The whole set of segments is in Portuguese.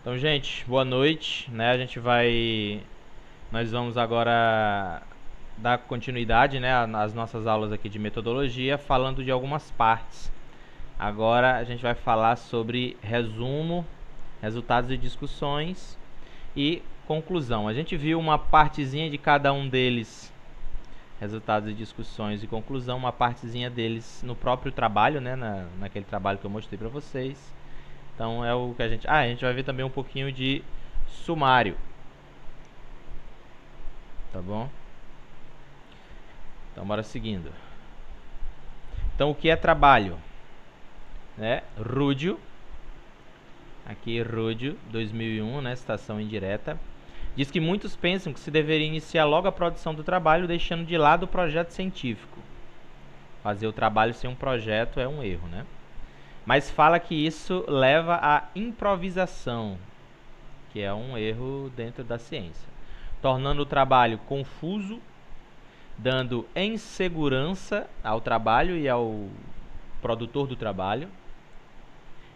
Então, gente, boa noite, né? Nós vamos agora dar continuidade, né, às nossas aulas aqui de metodologia, falando de algumas partes. Agora a gente vai falar sobre resumo, resultados e discussões e conclusão. A gente viu uma partezinha de cada um deles, resultados e discussões e conclusão, uma partezinha deles no próprio trabalho, né, naquele trabalho que eu mostrei para vocês. Então é o que a gente vai ver também um pouquinho de sumário, tá bom? Então bora seguindo. Então o que é trabalho? Né? Rúdio, aqui Rúdio 2001, né, citação indireta, diz que muitos pensam que se deveria iniciar logo a produção do trabalho, deixando de lado o projeto científico. Fazer o trabalho sem um projeto é um erro, né? Mas fala que isso leva à improvisação, que é um erro dentro da ciência, tornando o trabalho confuso, dando insegurança ao trabalho e ao produtor do trabalho,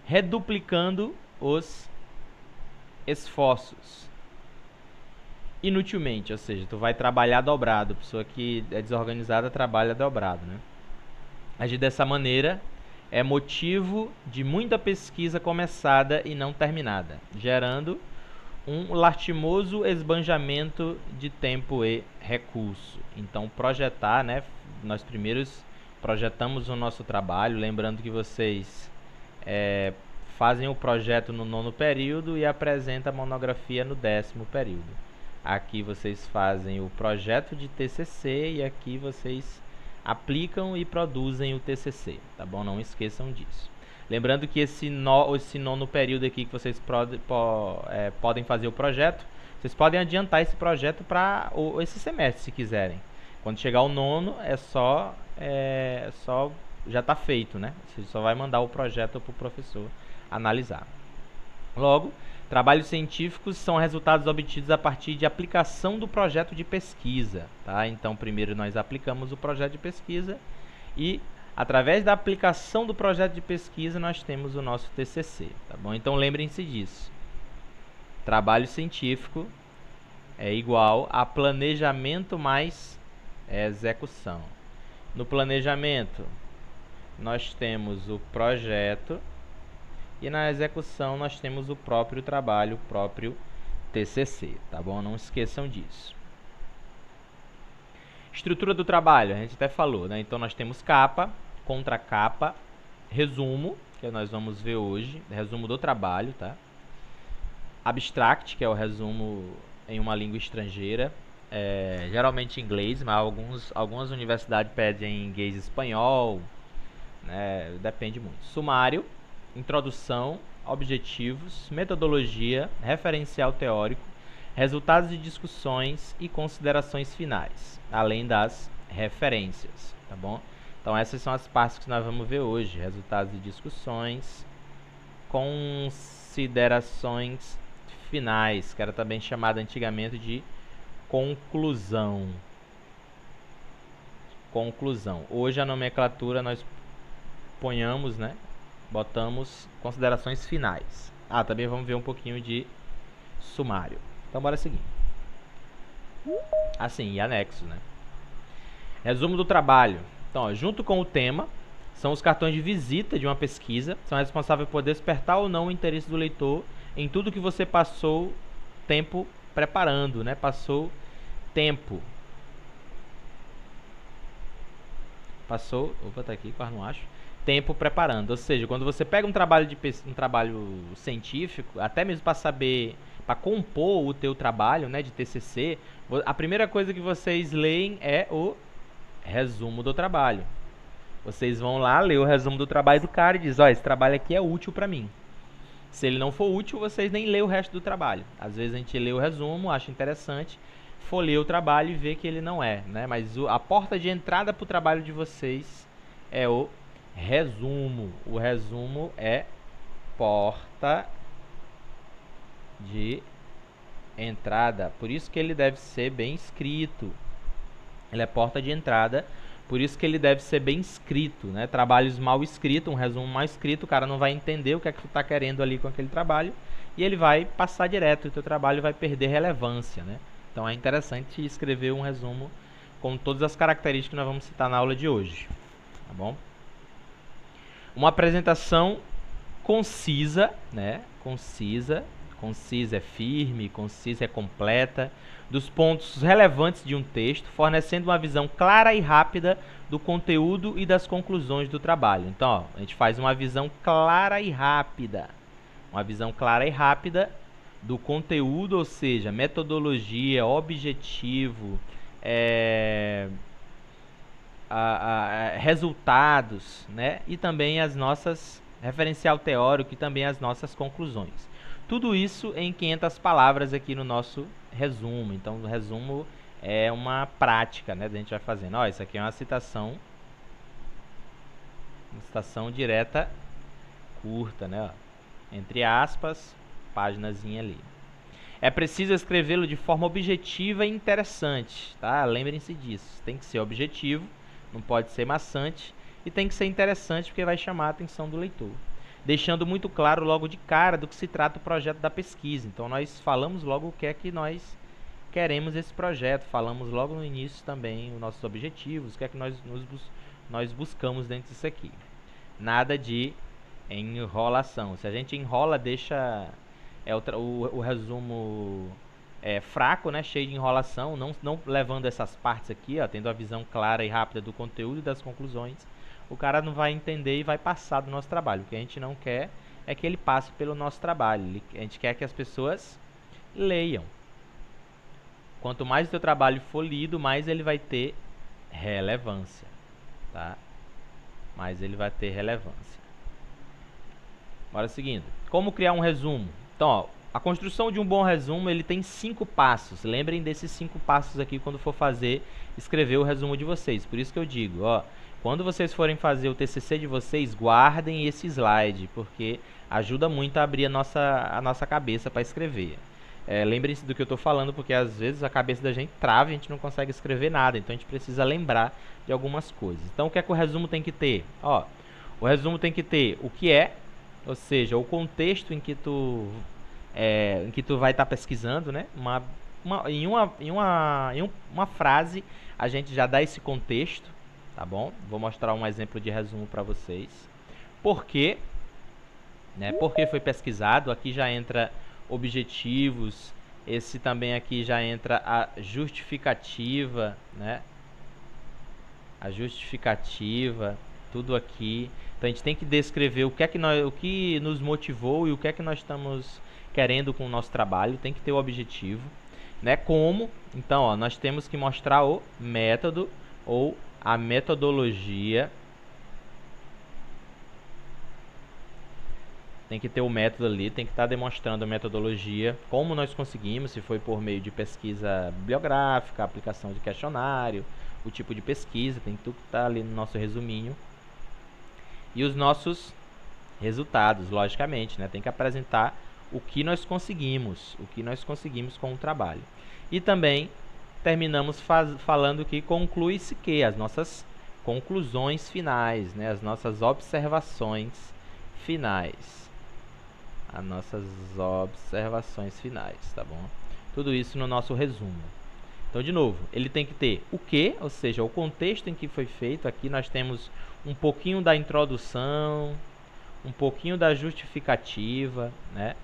reduplicando os esforços inutilmente, ou seja, tu vai trabalhar dobrado. A pessoa que é desorganizada trabalha dobrado, né? Agir dessa maneira é motivo de muita pesquisa começada e não terminada, gerando um lastimoso esbanjamento de tempo e recurso. Então, projetar, né? Nós primeiros projetamos o nosso trabalho, lembrando que vocês fazem o projeto no 9º período e apresentam a monografia no 10º período. Aqui vocês fazem o projeto de TCC e aqui vocês aplicam e produzem o TCC, tá bom? Não esqueçam disso. Lembrando que esse 9º período aqui que vocês podem fazer o projeto, vocês podem adiantar esse projeto para esse semestre, se quiserem. Quando chegar o 9º, já está feito, né? Você só vai mandar o projeto para o professor analisar. Logo, trabalhos científicos são resultados obtidos a partir de aplicação do projeto de pesquisa, tá? Então, primeiro nós aplicamos o projeto de pesquisa e através da aplicação do projeto de pesquisa nós temos o nosso TCC, tá bom? Então, lembrem-se disso. Trabalho científico é igual a planejamento mais execução. No planejamento, nós temos o projeto e na execução nós temos o próprio trabalho, o próprio TCC, tá bom? Não esqueçam disso. Estrutura do trabalho, a gente até falou, né? Então nós temos capa, contracapa, resumo, que nós vamos ver hoje, resumo do trabalho, tá? Abstract, que é o resumo em uma língua estrangeira, geralmente em inglês, mas algumas universidades pedem em inglês e espanhol, né? Depende muito. Sumário, introdução, objetivos, metodologia, referencial teórico, resultados de discussões e considerações finais, além das referências, tá bom? Então essas são as partes que nós vamos ver hoje: resultados de discussões, considerações finais, que era também chamada antigamente de conclusão. Conclusão. Hoje a nomenclatura nós ponhamos, né? Botamos considerações finais. Também vamos ver um pouquinho de sumário. Então bora seguir. Assim, e anexo, né? Resumo do trabalho. Então, ó, junto com o tema, são os cartões de visita de uma pesquisa. São responsáveis por despertar ou não o interesse do leitor em tudo que você passou tempo preparando, né? Passou tempo. Opa, tá aqui, quase não acho. Tempo preparando, ou seja, quando você pega um trabalho científico, até mesmo para saber, para compor o teu trabalho, né, de TCC, a primeira coisa que vocês leem é o resumo do trabalho. Vocês vão lá ler o resumo do trabalho do cara e diz: ó, esse trabalho aqui é útil para mim. Se ele não for útil, vocês nem lêem o resto do trabalho. Às vezes a gente lê o resumo, acha interessante, folheia o trabalho e vê que ele não é, né? Mas a porta de entrada para o trabalho de vocês é o resumo. O resumo é porta de entrada. Por isso que ele deve ser bem escrito. Ele é porta de entrada. Por isso que ele deve ser bem escrito, né? Trabalhos mal escritos, um resumo mal escrito, o cara não vai entender o que é que tu tá querendo ali com aquele trabalho. e ele vai passar direto, e o teu trabalho vai perder relevância, né? Então é interessante escrever um resumo com todas as características que nós vamos citar na aula de hoje, tá bom? Uma apresentação concisa, né? Concisa é firme, concisa é completa, dos pontos relevantes de um texto, fornecendo uma visão clara e rápida do conteúdo e das conclusões do trabalho. Então, ó, a gente faz uma visão clara e rápida. Uma visão clara e rápida do conteúdo, ou seja, metodologia, objetivo, resultados, né? E também as nossas referencial teórico e também as nossas conclusões. Tudo isso em 500 palavras aqui no nosso resumo. Então, o resumo é uma prática, né? A gente vai fazendo. Ó, isso aqui é uma citação direta, curta, né? Ó, entre aspas, paginazinha ali. É preciso escrevê-lo de forma objetiva e interessante, tá? Lembrem-se disso. Tem que ser objetivo, não pode ser maçante, e tem que ser interessante porque vai chamar a atenção do leitor, deixando muito claro logo de cara do que se trata o projeto da pesquisa. Então nós falamos logo o que é que nós queremos esse projeto, falamos logo no início também os nossos objetivos, o que é que nós buscamos dentro disso aqui. Nada de enrolação. Se a gente enrola, deixa o resumo fraco, né, cheio de enrolação, não levando essas partes aqui, ó, tendo a visão clara e rápida do conteúdo e das conclusões. O cara não vai entender e vai passar do nosso trabalho. O que a gente não quer é que ele passe pelo nosso trabalho. A gente quer que as pessoas leiam. Quanto mais o teu trabalho for lido, mais ele vai ter relevância, tá? Mais ele vai ter relevância. Bora seguindo. Como criar um resumo? Então, ó, a construção de um bom resumo, ele tem 5 passos. Lembrem desses 5 passos aqui quando for escrever o resumo de vocês. Por isso que eu digo, ó, quando vocês forem fazer o TCC de vocês, guardem esse slide, porque ajuda muito a abrir a nossa cabeça para escrever. Lembrem-se do que eu estou falando, porque às vezes a cabeça da gente trava e a gente não consegue escrever nada. Então a gente precisa lembrar de algumas coisas. Então o que é que o resumo tem que ter? Ó, o resumo tem que ter o que é, ou seja, o contexto em que tu vai estar pesquisando, né? Em uma frase a gente já dá esse contexto, tá bom? Vou mostrar um exemplo de resumo para vocês. Por quê? Né? Por que foi pesquisado? Aqui já entra objetivos. Esse também aqui já entra a justificativa, né? A justificativa, tudo aqui. Então a gente tem que descrever o que nos motivou e o que é que nós estamos querendo com o nosso trabalho. Tem que ter o objetivo, né? Como? Então, ó, nós temos que mostrar o método ou a metodologia. Tem que ter o método ali, tem que estar demonstrando a metodologia, como nós conseguimos, se foi por meio de pesquisa bibliográfica, aplicação de questionário, o tipo de pesquisa, tem tudo que está ali no nosso resuminho. E os nossos resultados, logicamente, né? Tem que apresentar o que nós conseguimos com o trabalho. E também terminamos falando que conclui-se que as nossas conclusões finais, né? As nossas observações finais. As nossas observações finais, tá bom? Tudo isso no nosso resumo. Então, de novo, ele tem que ter o que, ou seja, o contexto em que foi feito. Aqui nós temos um pouquinho da introdução, um pouquinho da justificativa, né?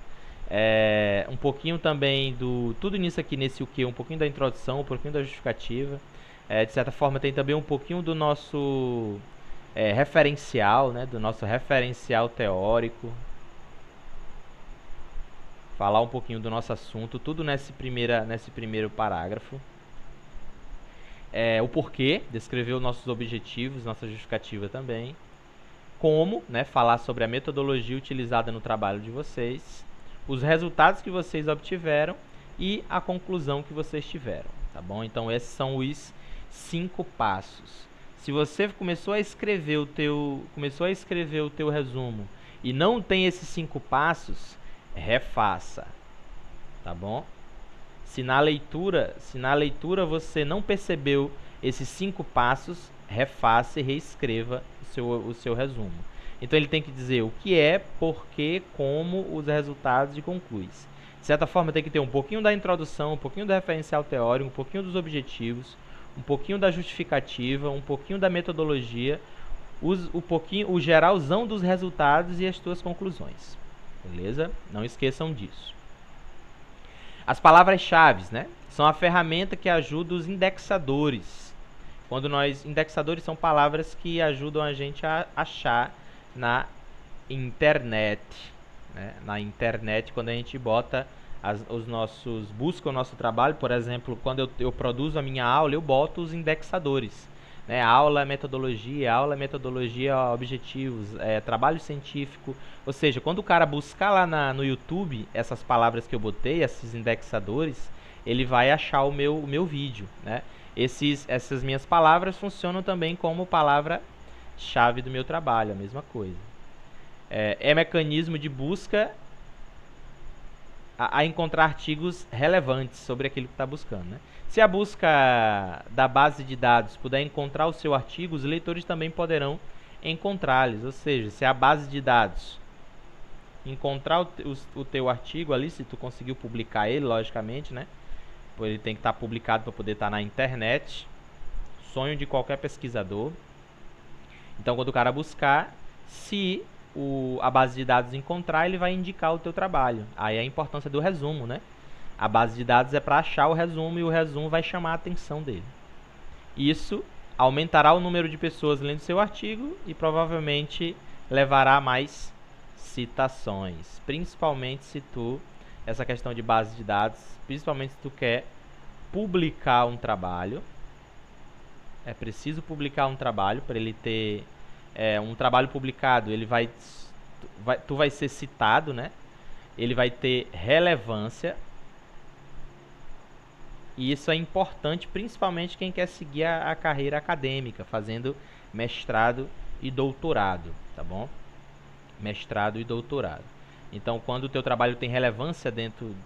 Um pouquinho também do... Tudo nisso aqui, nesse o que, um pouquinho da introdução, um pouquinho da justificativa. De certa forma, tem também um pouquinho do nosso referencial, né? Do nosso referencial teórico. Falar um pouquinho do nosso assunto, tudo nesse primeiro parágrafo. O porquê, descrever os nossos objetivos, nossa justificativa também. Como, né, falar sobre a metodologia utilizada no trabalho de vocês, os resultados que vocês obtiveram e a conclusão que vocês tiveram, tá bom? Então esses são os 5 passos. Se você começou a escrever o teu resumo e não tem esses 5 passos, refaça, tá bom? Se na leitura você não percebeu esses 5 passos, refaça e reescreva o seu resumo. Então ele tem que dizer o que é, por quê, como, os resultados e conclui-se. De certa forma tem que ter um pouquinho da introdução, um pouquinho do referencial teórico, um pouquinho dos objetivos, um pouquinho da justificativa, um pouquinho da metodologia, o geralzão dos resultados e as tuas conclusões. Beleza? Não esqueçam disso. As palavras-chave, né? São a ferramenta que ajuda os indexadores. Indexadores são palavras que ajudam a gente a achar na internet, né? Na internet, quando a gente bota busca o nosso trabalho, por exemplo, quando eu produzo a minha aula, eu boto os indexadores, né? Aula, metodologia, objetivos, trabalho científico. Ou seja, quando o cara buscar lá no YouTube essas palavras que eu botei, esses indexadores, ele vai achar o meu vídeo, né? Essas minhas palavras funcionam também como palavra-chave do meu trabalho, a mesma coisa. É mecanismo de busca a encontrar artigos relevantes sobre aquilo que está buscando, né? Se a busca da base de dados puder encontrar o seu artigo, os leitores também poderão encontrá-los. Ou seja, se a base de dados encontrar o teu artigo ali, se tu conseguiu publicar ele, logicamente, né? Ele tem que estar publicado para poder estar na internet. Sonho de qualquer pesquisador. Então, quando o cara buscar, se a base de dados encontrar, ele vai indicar o teu trabalho. Aí a importância do resumo, né? A base de dados é para achar o resumo e o resumo vai chamar a atenção dele. Isso aumentará o número de pessoas lendo seu artigo e provavelmente levará a mais citações. Principalmente se essa questão de base de dados, principalmente se tu quer publicar um trabalho. É preciso publicar um trabalho para ele ter um trabalho publicado, tu vai ser citado, né? Ele vai ter relevância. E isso é importante, principalmente quem quer seguir a carreira acadêmica, fazendo mestrado e doutorado, tá bom? Mestrado e doutorado. Então, quando o teu trabalho tem relevância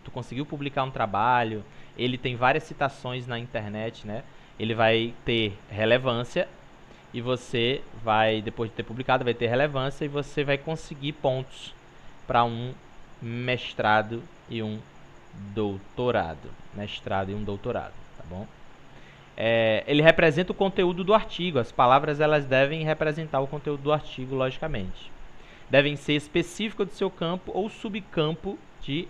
tu conseguiu publicar um trabalho, ele tem várias citações na internet, né? Ele vai ter relevância e você vai, depois de ter publicado, vai ter relevância e você vai conseguir pontos para um mestrado e um doutorado. Mestrado e um doutorado, tá bom? Ele representa o conteúdo do artigo. As palavras elas devem representar o conteúdo do artigo, logicamente. Devem ser específicas do seu campo ou subcampo de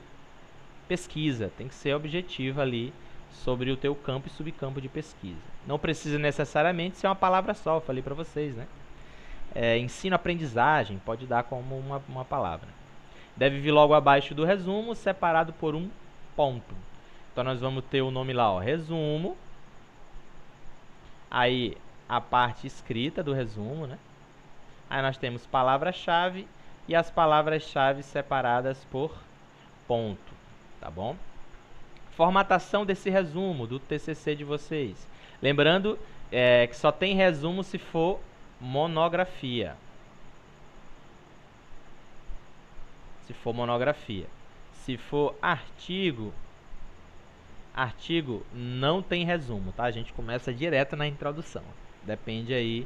pesquisa. Tem que ser objetiva ali sobre o teu campo e subcampo de pesquisa. Não precisa necessariamente ser uma palavra só, eu falei para vocês, né? Ensino-aprendizagem pode dar como uma palavra. Deve vir logo abaixo do resumo, separado por um ponto. Então nós vamos ter o nome lá, ó, resumo. Aí a parte escrita do resumo, né? Aí nós temos palavra-chave e as palavras-chave separadas por ponto, tá bom? Formatação desse resumo do TCC de vocês. Lembrando que só tem resumo se for monografia. Se for monografia. Se for artigo não tem resumo, tá? A gente começa direto na introdução. Depende aí.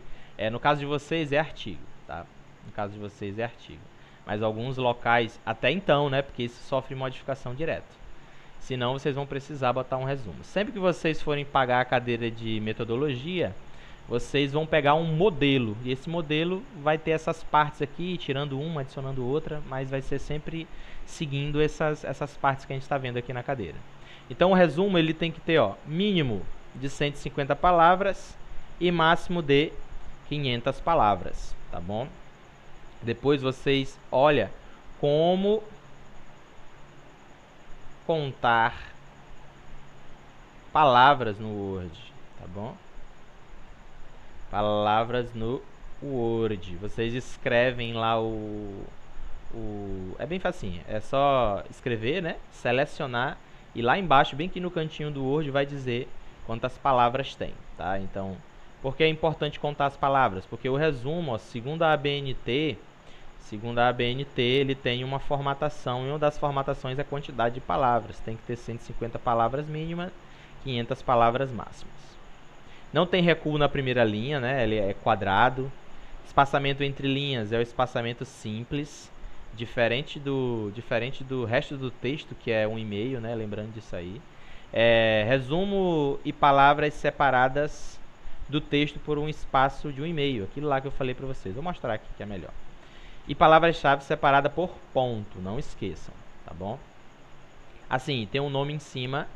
No caso de vocês é artigo, tá? No caso de vocês é artigo. Mas alguns locais, até então, né? Porque isso sofre modificação direto. Senão vocês vão precisar botar um resumo. Sempre que vocês forem pagar a cadeira de metodologia, vocês vão pegar um modelo. E esse modelo vai ter essas partes aqui, tirando uma, adicionando outra, mas vai ser sempre seguindo essas partes que a gente está vendo aqui na cadeira. Então o resumo ele tem que ter mínimo de 150 palavras e máximo de 500 palavras, tá bom? Depois vocês olham como contar palavras no Word, tá bom? Palavras no Word. Vocês escrevem lá é bem facinho, é só escrever, né? Selecionar e lá embaixo, bem aqui no cantinho do Word, vai dizer quantas palavras tem, tá? Então, por que é importante contar as palavras? Porque o resumo, segundo a ABNT, ele tem uma formatação, e uma das formatações é a quantidade de palavras. Tem que ter 150 palavras mínimas, 500 palavras máximas. Não tem recuo na primeira linha, né? Ele é quadrado. Espaçamento entre linhas é o espaçamento simples, diferente do resto do texto, que é um e-mail, né? Lembrando disso aí. Resumo e palavras separadas do texto por um espaço de um e-mail, aquilo lá que eu falei para vocês. Vou mostrar aqui que é melhor. E palavras-chave separadas por ponto, não esqueçam, tá bom? Assim, tem um nome em cima,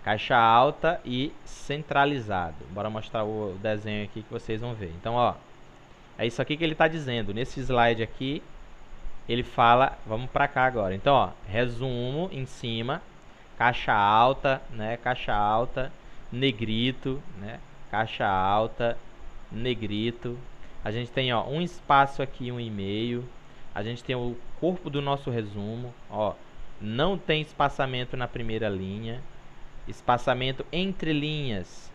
caixa alta e centralizado. Bora mostrar o desenho aqui que vocês vão ver. Então, ó, é isso aqui que ele está dizendo. Nesse slide aqui, ele fala, vamos para cá agora. Então, ó, resumo em cima, caixa alta, né? Caixa alta, negrito, né? Caixa alta, negrito. A gente tem, ó, um espaço aqui, um e-mail. A gente tem o corpo do nosso resumo, ó. Não tem espaçamento na primeira linha. Espaçamento entre linhas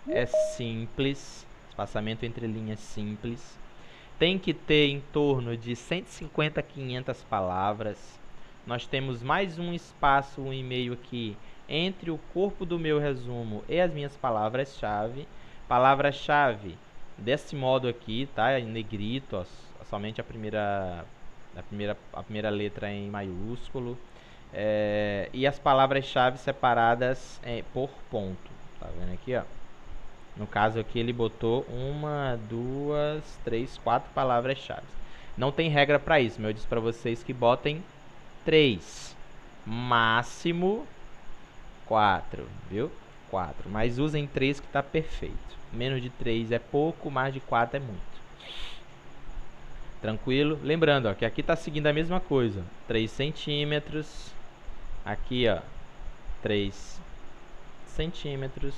é simples. Espaçamento entre linhas simples. Tem que ter em torno de 150 a 500 palavras. Nós temos mais um espaço, um e-mail aqui, entre o corpo do meu resumo e as minhas palavras-chave. Palavra-chave desse modo aqui, tá? Em negrito, ó, somente a primeira letra em maiúsculo. E as palavras-chave separadas por ponto. Tá vendo aqui, ó? No caso aqui ele botou 1, 2, 3, 4 palavras-chave. Não tem regra para isso, mas eu disse para vocês que botem 3. Máximo 4, viu? 4. Mas usem 3 que está perfeito. Menos de 3 é pouco, mais de 4 é muito. Tranquilo? Lembrando, ó, que aqui está seguindo a mesma coisa. 3 centímetros. Aqui, ó, 3 centímetros.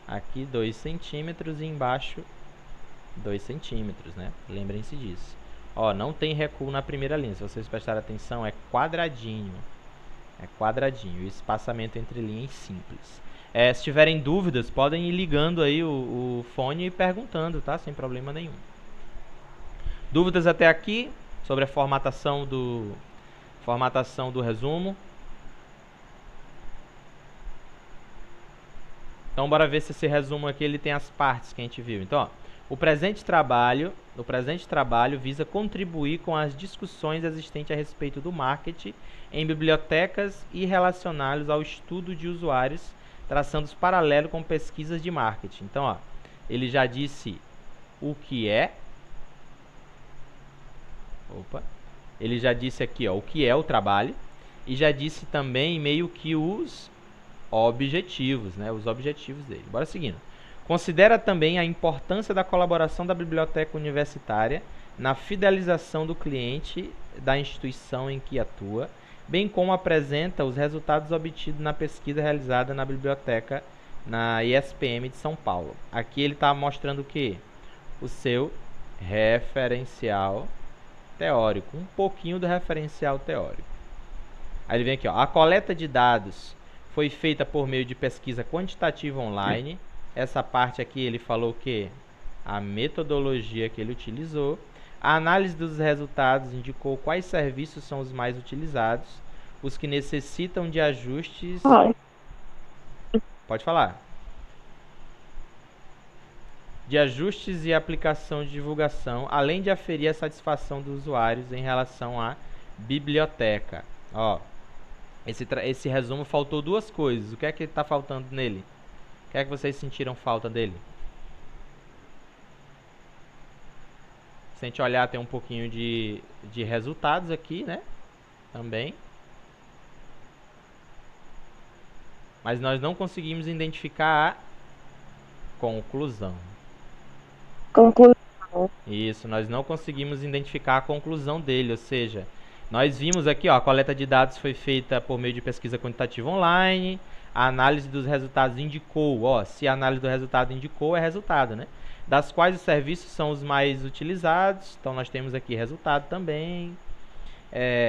Aqui 2 centímetros e embaixo 2 centímetros, né? Lembrem-se disso. Ó, não tem recuo na primeira linha. Se vocês prestarem atenção, é quadradinho. É quadradinho. E espaçamento entre linhas simples. Se tiverem dúvidas, podem ir ligando aí o fone e perguntando, tá? Sem problema nenhum. Dúvidas até aqui sobre a formatação do resumo? Então, bora ver se esse resumo aqui ele tem as partes que a gente viu. Então, ó, o presente trabalho visa contribuir com as discussões existentes a respeito do marketing em bibliotecas e relacioná-los ao estudo de usuários, traçando os paralelos com pesquisas de marketing. Então, ó, ele já disse o que é. Ele já disse aqui, ó, o que é o trabalho. E já disse também meio que os objetivos, né? Os objetivos dele. Bora seguindo. Considera também a importância da colaboração da biblioteca universitária na fidelização do cliente da instituição em que atua, bem como apresenta os resultados obtidos na pesquisa realizada na biblioteca na ISPM de São Paulo. Aqui ele está mostrando o quê? O seu referencial teórico, um pouquinho do referencial teórico. Aí ele vem aqui, ó, a coleta de dados foi feita por meio de pesquisa quantitativa online. Essa parte aqui ele falou que a metodologia que ele utilizou. A análise dos resultados indicou quais serviços são os mais utilizados, os que necessitam de ajustes. Pode falar. De ajustes e aplicação de divulgação, além de aferir a satisfação dos usuários em relação à biblioteca. Ó, esse resumo faltou duas coisas. O que é que está faltando nele? O que é que vocês sentiram falta dele? Se a gente olhar, tem um pouquinho de resultados aqui, né? Também. Mas nós não conseguimos identificar a conclusão. Isso, nós não conseguimos identificar a conclusão dele, ou seja, nós vimos aqui, ó, a coleta de dados foi feita por meio de pesquisa quantitativa online, a análise dos resultados indicou, ó, se a análise do resultado indicou, é resultado, né? Das quais os serviços são os mais utilizados, então nós temos aqui resultado também.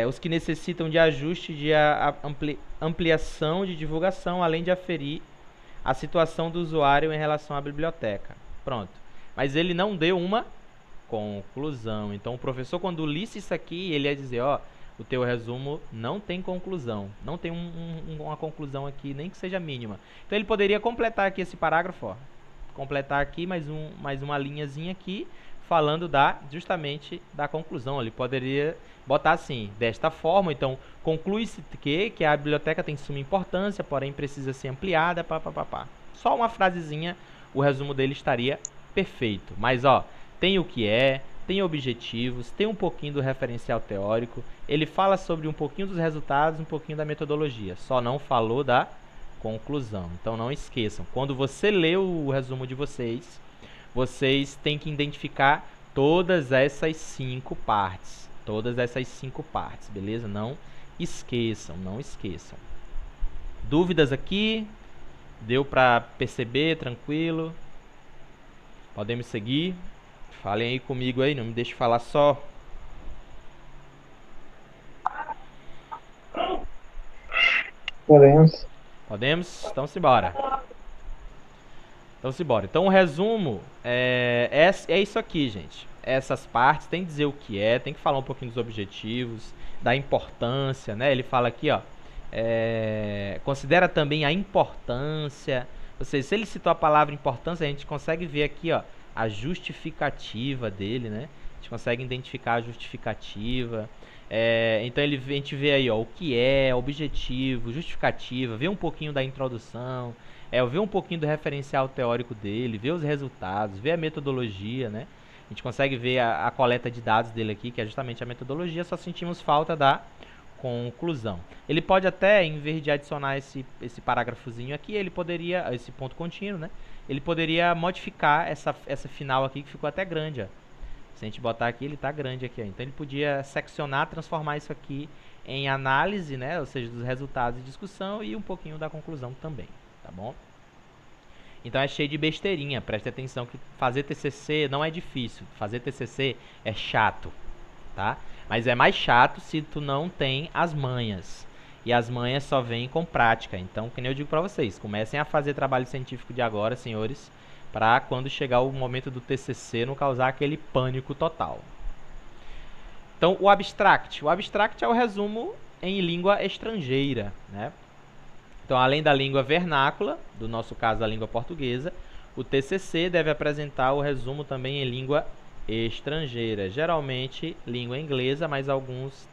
Os que necessitam de ajuste de ampliação de divulgação, além de aferir a situação do usuário em relação à biblioteca. Pronto. Mas ele não deu uma conclusão. Então, o professor, quando lisse isso aqui, ele ia dizer, ó, o teu resumo não tem conclusão. Não tem uma conclusão aqui, nem que seja mínima. Então, ele poderia completar aqui esse parágrafo, ó. Completar aqui mais uma linhazinha aqui, falando justamente da conclusão. Ele poderia botar assim, desta forma, então, conclui-se que a biblioteca tem suma importância, porém precisa ser ampliada, pá. Só uma frasezinha, o resumo dele estaria perfeito. Mas, ó, tem o que é, tem objetivos, tem um pouquinho do referencial teórico, ele fala sobre um pouquinho dos resultados, um pouquinho da metodologia, só não falou da conclusão. Então não esqueçam, quando você lê o resumo de vocês, vocês têm que identificar todas essas 5 partes. Todas essas 5 partes, beleza? Não esqueçam, não esqueçam. Dúvidas aqui? Deu para perceber, tranquilo? Podemos seguir? Falem aí comigo aí, não me deixe falar só. Podemos. Podemos? Então simbora. Então o resumo é isso aqui, gente. Essas partes tem que dizer o que é, tem que falar um pouquinho dos objetivos, da importância, né? Ele fala aqui, ó, considera também a importância. Ou seja, se ele citou a palavra importância, a gente consegue ver aqui, ó, a justificativa dele, né? A gente consegue identificar a justificativa. Então a gente vê aí, ó, o que é, objetivo, justificativa, vê um pouquinho da introdução, ver um pouquinho do referencial teórico dele, ver os resultados, ver a metodologia, né? A gente consegue ver a coleta de dados dele aqui, que é justamente a metodologia, só sentimos falta da conclusão. Ele pode até, em vez de adicionar esse parágrafozinho aqui, ele poderia, esse ponto contínuo, né? Ele poderia modificar essa final aqui, que ficou até grande, ó. Se a gente botar aqui, ele está grande aqui, ó. Então ele podia seccionar, transformar isso aqui em análise, né? Ou seja, dos resultados de discussão e um pouquinho da conclusão também, tá bom? Então é cheio de besteirinha, preste atenção que fazer TCC não é difícil, fazer TCC é chato, tá? Mas é mais chato se tu não tem as manhas. E as manhas só vêm com prática. Então, que nem eu digo pra vocês, comecem a fazer trabalho científico de agora, senhores, para quando chegar o momento do TCC não causar aquele pânico total. Então, o abstract. O abstract é o resumo em língua estrangeira, né? Então, além da língua vernácula, do nosso caso a língua portuguesa, o TCC deve apresentar o resumo também em língua estrangeira, geralmente língua inglesa, mas algumas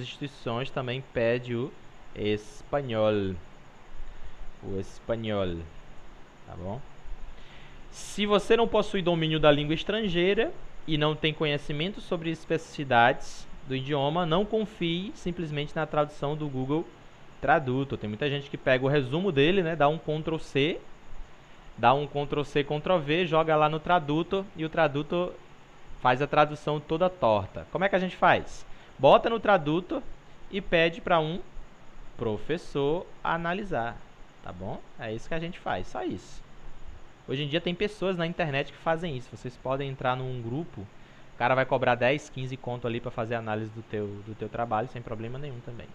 instituições também pedem o espanhol. O espanhol, tá bom? Se você não possui domínio da língua estrangeira e não tem conhecimento sobre especificidades do idioma, não confie simplesmente na tradução do Google Tradutor. Tem muita gente que pega o resumo dele, né, dá um Ctrl C, Ctrl V, joga lá no Tradutor e o Tradutor faz a tradução toda torta. Como é que a gente faz? Bota no Tradutor e pede para um professor analisar, tá bom? É isso que a gente faz, só isso. Hoje em dia tem pessoas na internet que fazem isso. Vocês podem entrar num grupo, o cara vai cobrar 10, 15 conto ali para fazer a análise do teu trabalho, sem problema nenhum também.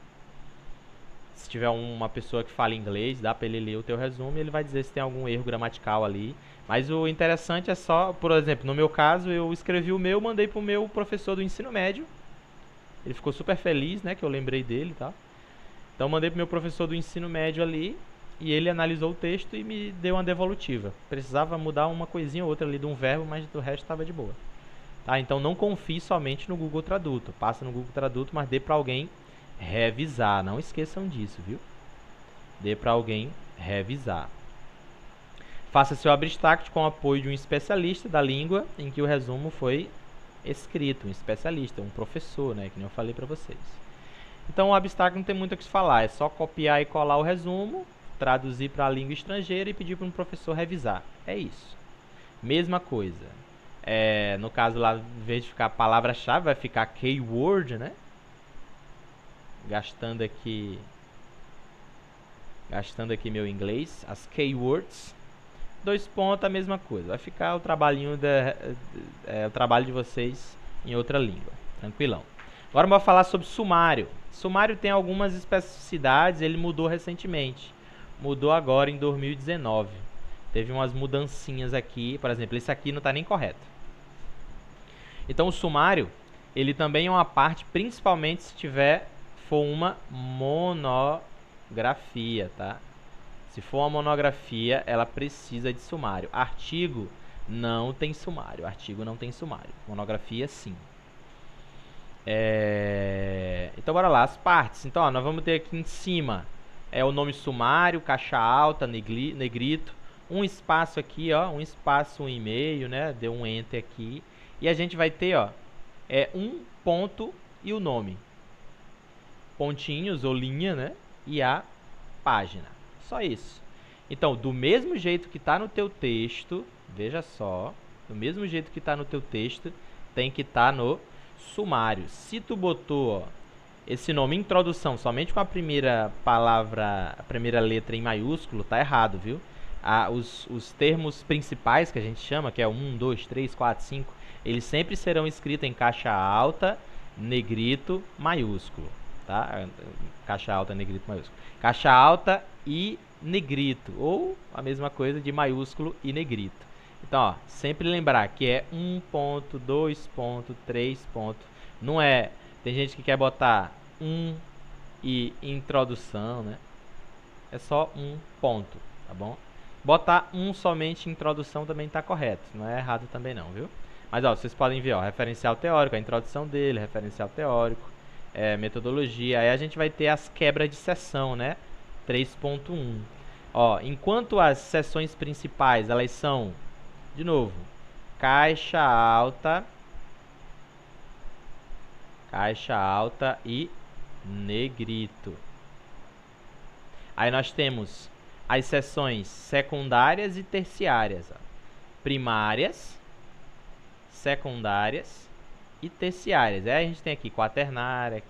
Se tiver uma pessoa que fala inglês, dá para ele ler o teu resumo e ele vai dizer se tem algum erro gramatical ali. Mas o interessante é só, por exemplo, no meu caso, eu escrevi o meu, mandei pro meu professor do ensino médio. Ele ficou super feliz, né, que eu lembrei dele e tal. Então mandei pro meu professor do ensino médio ali e ele analisou o texto e me deu uma devolutiva. Precisava mudar uma coisinha ou outra ali de um verbo, mas do resto estava de boa. Tá? Então não confie somente no Google Tradutor. Passa no Google Tradutor, mas dê para alguém revisar. Não esqueçam disso, viu? Dê para alguém revisar. Faça seu abstract com o apoio de um especialista da língua em que o resumo foi escrito. Um especialista, um professor, né? Que nem eu falei para vocês. Então o abstract não tem muito o que se falar. É só copiar e colar o resumo, traduzir para a língua estrangeira e pedir para um professor revisar. É isso. Mesma coisa. No caso lá, em vez de ficar palavra-chave, vai ficar keyword, né? Gastando aqui meu inglês. As keywords. 2 pontos, a mesma coisa. Vai ficar o trabalhinho o trabalho de vocês em outra língua. Tranquilão. Agora vamos falar sobre sumário. Sumário tem algumas especificidades, ele mudou recentemente. Mudou agora em 2019. Teve umas mudancinhas aqui. Por exemplo, esse aqui não está nem correto. Então o sumário, ele também é uma parte, principalmente se for uma monografia, tá? Se for uma monografia, ela precisa de sumário. Artigo Não tem sumário. Artigo não tem sumário. Monografia, sim. Então, bora lá. As partes. Então, ó, nós vamos ter aqui em cima o nome sumário, caixa alta, negrito. Um espaço aqui, ó. Um espaço, um e-mail, né? Deu um enter aqui. E a gente vai ter, ó, um ponto e o nome. Pontinhos ou linha, né? E a página. Só isso. Então, do mesmo jeito que está no teu texto, veja só, do mesmo jeito que está no teu texto, tem que estar no sumário. Se tu botou, ó, esse nome introdução somente com a primeira palavra, a primeira letra em maiúsculo, tá errado, viu? Os termos principais que a gente chama, que é 1, 2, 3, 4, 5, eles sempre serão escritos em caixa alta, negrito, maiúsculo, tá? Caixa alta, negrito, maiúsculo. Caixa alta e negrito, ou a mesma coisa de maiúsculo e negrito. Então, ó, sempre lembrar que é 1 ponto, 2 ponto, 3 ponto. Não é... Tem gente que quer botar 1 e introdução, né? É só 1 ponto, tá bom? Botar 1 somente em introdução também tá correto. Não é errado também não, viu? Mas, ó, vocês podem ver, ó, referencial teórico, a introdução dele, referencial teórico, metodologia. Aí a gente vai ter as quebras de seção, né? 3.1. Ó, enquanto as seções principais, elas são, de novo, caixa alta e negrito. Aí nós temos as seções secundárias e terciárias, ó. Primárias, secundárias e terciárias. Aí a gente tem aqui quaternária,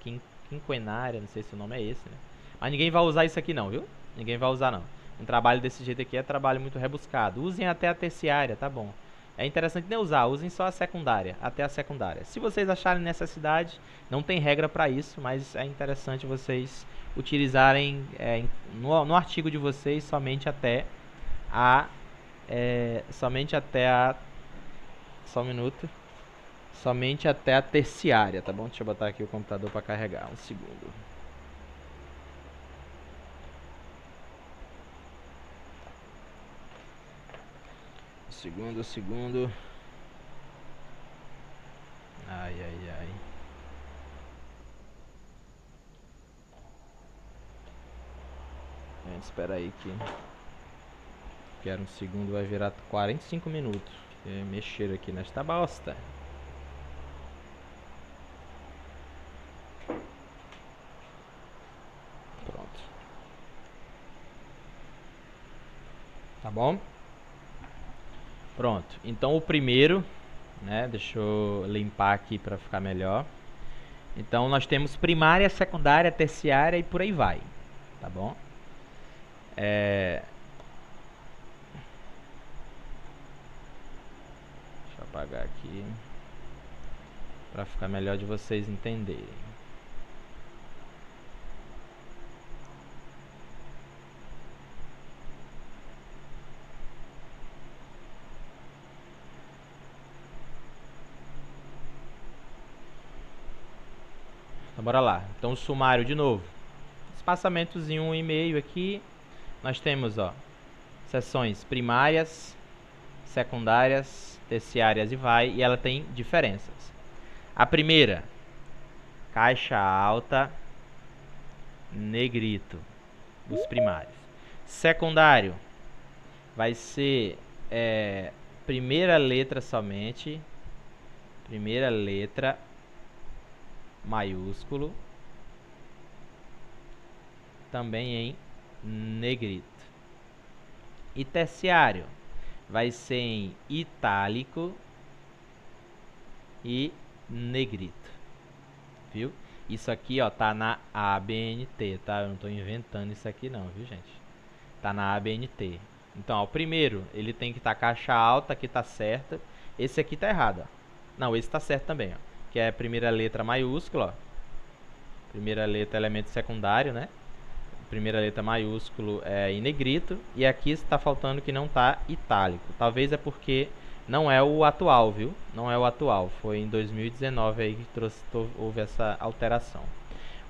quinquenária, não sei se o nome é esse, né? Mas ninguém vai usar isso aqui não, viu? Ninguém vai usar não. Um trabalho desse jeito aqui é trabalho muito rebuscado. Usem até a terciária, tá bom? É interessante não usar, usem só a secundária, até a secundária. Se vocês acharem necessidade, não tem regra para isso, mas é interessante vocês utilizarem no artigo de vocês somente até a... só um minuto. Somente até a terciária, tá bom? Deixa eu botar aqui o computador para carregar, um segundo. Segundo. Ai. Espera aí que... Quero um segundo, vai virar 45 minutos. Mexer aqui nesta bosta. Pronto. Tá bom? Pronto. Então o primeiro, né? Deixa eu limpar aqui para ficar melhor. Então nós temos primária, secundária, terciária e por aí vai. Tá bom? Deixa eu apagar aqui para ficar melhor de vocês entenderem. Então bora lá. Então o sumário de novo. Espaçamentozinho 1,5 aqui. Nós temos, ó, seções primárias, secundárias, terciárias e vai, e ela tem diferenças. A primeira, caixa alta, negrito, os primários. Secundário vai ser primeira letra somente, primeira letra maiúsculo, também em negrito. E terciário vai ser em itálico e negrito, viu? Isso aqui, ó, tá na ABNT, tá? Eu não tô inventando isso aqui não, viu, gente? Tá na ABNT. Então, ó, o primeiro, ele tem que estar caixa alta, aqui tá certa. Esse aqui tá errado, ó. Não, esse tá certo também, ó. Que é a primeira letra maiúscula, ó. Primeira letra, elemento secundário, né? Primeira letra maiúsculo em negrito. E aqui está faltando que não tá itálico. Talvez é porque não é o atual, viu? Não é o atual. Foi em 2019 aí que houve essa alteração.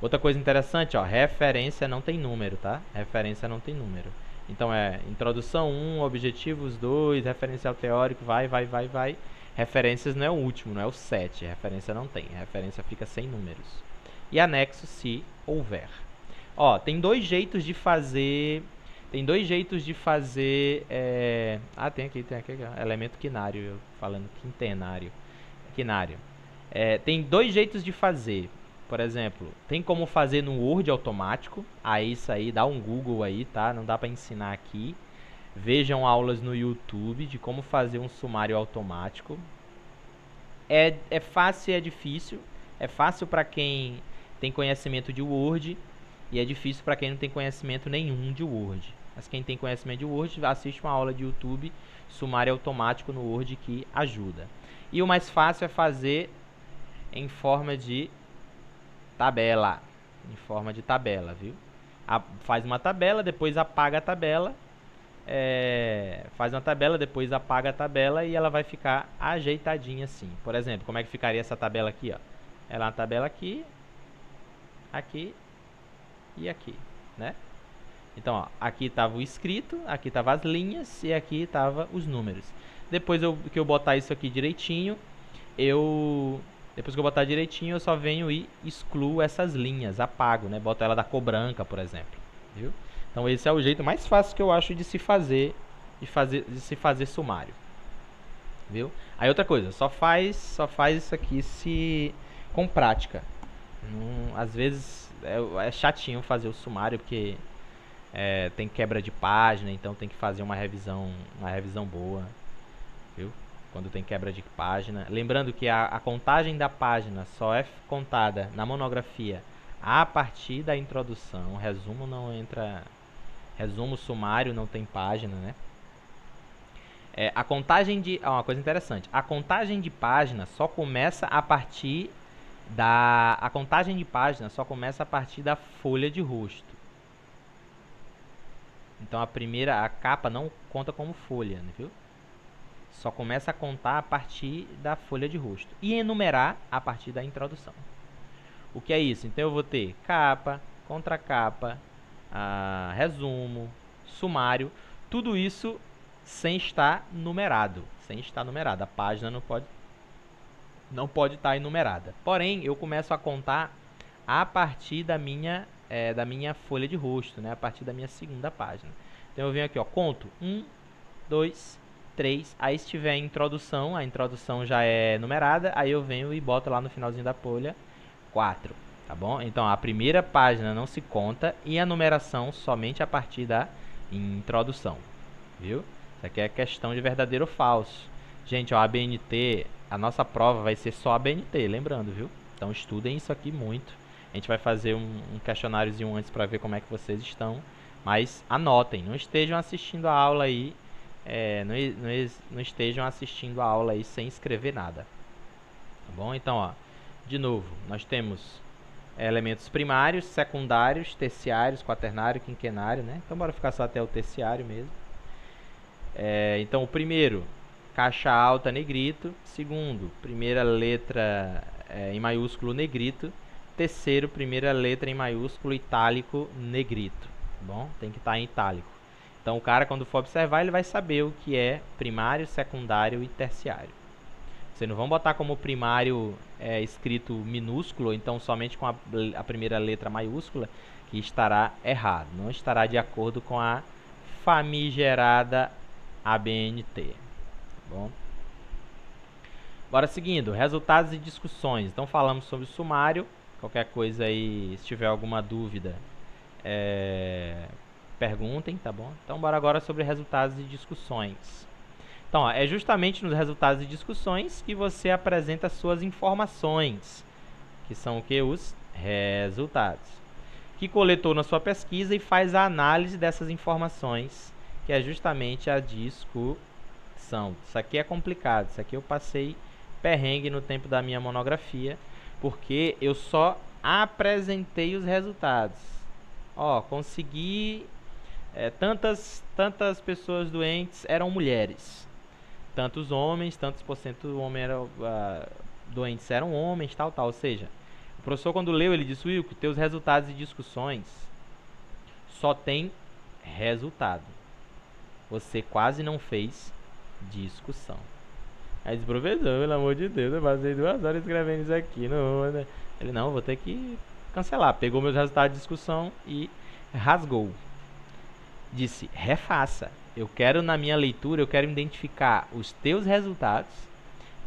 Outra coisa interessante, ó. Referência não tem número, tá? Referência não tem número. Então é introdução 1, objetivos 2, referencial teórico, vai. Referências não é o último, não é o 7. Referência não tem. Referência fica sem números. E anexo se houver. Ó, tem dois jeitos de fazer. Tem dois jeitos de fazer. Tem aqui, elemento quinário. Eu falando quintenário. Quinário. Tem dois jeitos de fazer. Por exemplo, tem como fazer no Word automático. Aí isso aí, dá um Google aí, tá? Não dá pra ensinar aqui. Vejam aulas no YouTube de como fazer um sumário automático. É fácil e é difícil. É fácil para quem tem conhecimento de Word e é difícil para quem não tem conhecimento nenhum de Word. Mas quem tem conhecimento de Word, assiste uma aula de YouTube, sumário automático no Word, que ajuda. E o mais fácil é fazer em forma de tabela. Em forma de tabela, viu? Faz uma tabela, depois apaga a tabela. Faz uma tabela, depois apaga a tabela e ela vai ficar ajeitadinha assim. Por exemplo, como é que ficaria essa tabela aqui, ó? Ela é uma tabela aqui, aqui e aqui, né? Então, ó, aqui estava o escrito, aqui estava as linhas e aqui estava os números. Depois que eu botar isso aqui direitinho, depois que eu botar direitinho, eu só venho e excluo essas linhas, apago, né? Boto ela da cor branca, por exemplo, viu? Então esse é o jeito mais fácil que eu acho de se fazer sumário, viu? Aí outra coisa, só faz isso aqui com prática. Às vezes é chatinho fazer o sumário porque tem quebra de página, então tem que fazer uma revisão boa, viu? Quando tem quebra de página. Lembrando que a contagem da página só é contada na monografia a partir da introdução. O resumo não entra. Resumo sumário não tem página, né? A contagem de. Uma coisa interessante. A contagem de página só começa a partir da. A contagem de página só começa a partir da folha de rosto. Então a capa não conta como folha, né, viu? Só começa a contar a partir da folha de rosto. E enumerar a partir da introdução. O que é isso? Então eu vou ter capa, contracapa, resumo, sumário. Tudo isso sem estar numerado. A página não pode estar enumerada. Porém, eu começo a contar a partir da minha folha de rosto, né? A partir da minha segunda página. Então eu venho aqui, ó, conto 1, 2, 3, aí se tiver introdução, a introdução já é numerada, aí eu venho e boto lá no finalzinho da folha 4, tá bom? Então a primeira página não se conta e a numeração somente a partir da introdução, viu? Isso aqui é questão de verdadeiro ou falso. Gente, ó, a ABNT, a nossa prova vai ser só ABNT, lembrando, viu? Então estudem isso aqui muito. A gente vai fazer um questionáriozinho antes para ver como é que vocês estão, mas anotem, não estejam assistindo a aula aí. Não estejam assistindo a aula aí sem escrever nada, tá bom? Então, ó, de novo, nós temos elementos primários, secundários, terciários, quaternário, quinquenário, né? Então bora ficar só até o terciário mesmo. Então o primeiro, caixa alta, negrito. Segundo, primeira letra em maiúsculo, negrito. Terceiro, primeira letra em maiúsculo, itálico, negrito, tá bom? Tem que estar em itálico. Então o cara, quando for observar, ele vai saber o que é primário, secundário e terciário. Vocês não vão botar como primário escrito minúsculo, então somente com a primeira letra maiúscula, que estará errado. Não estará de acordo com a famigerada ABNT. Tá bom? Bora seguindo. Resultados e discussões. Então falamos sobre o sumário. Qualquer coisa aí, se tiver alguma dúvida, perguntem, tá bom? Então bora agora sobre resultados e discussões. Então, ó, é justamente nos resultados e discussões que você apresenta suas informações, que são o que? Os resultados. Que coletou na sua pesquisa e faz a análise dessas informações, que é justamente a discussão. Isso aqui é complicado, isso aqui eu passei perrengue no tempo da minha monografia, porque eu só apresentei os resultados. Ó, consegui... tantas pessoas doentes eram mulheres, tantos homens, tantos por cento doentes eram homens, tal. Ou seja, o professor, quando leu, ele disse: Wilco, teus resultados e discussões só tem resultado. Você quase não fez discussão. Aí diz, professor, pelo amor de Deus, eu passei 2 horas escrevendo isso aqui. Não, né? Ele, não, vou ter que cancelar. Pegou meus resultados de discussão e rasgou. Disse, refaça. Eu quero, na minha leitura, eu quero identificar os teus resultados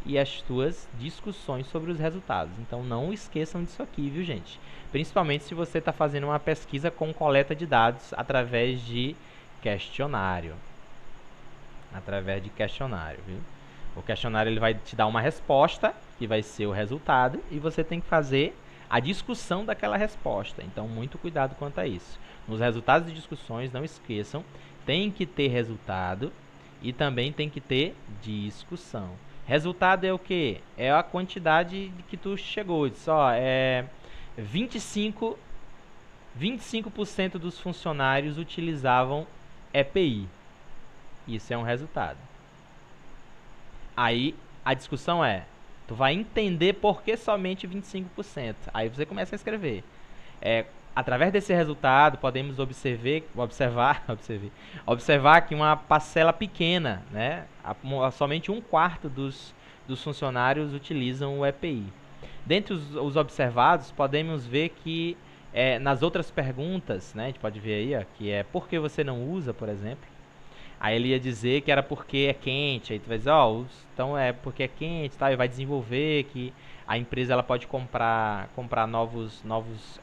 e as tuas discussões sobre os resultados. Então, não esqueçam disso aqui, viu, gente? Principalmente se você está fazendo uma pesquisa com coleta de dados através de questionário. Viu? O questionário ele vai te dar uma resposta, que vai ser o resultado, e você tem que fazer a discussão daquela resposta. Então, muito cuidado quanto a isso. Nos resultados de discussões, não esqueçam, tem que ter resultado e também tem que ter discussão. Resultado é o quê? É a quantidade que tu chegou. Só é 25% dos funcionários utilizavam EPI. Isso é um resultado. Aí a discussão é, tu vai entender por que somente 25%. Aí você começa a escrever. Através desse resultado, podemos observar que uma parcela pequena, né, somente 1/4 dos funcionários utilizam o EPI. Dentre os observados, podemos ver que nas outras perguntas, né, a gente pode ver aí, ó, que é por que você não usa, por exemplo. Aí ele ia dizer que era porque é quente, aí tu vai dizer, então é porque é quente, tá? E vai desenvolver que a empresa ela pode comprar novos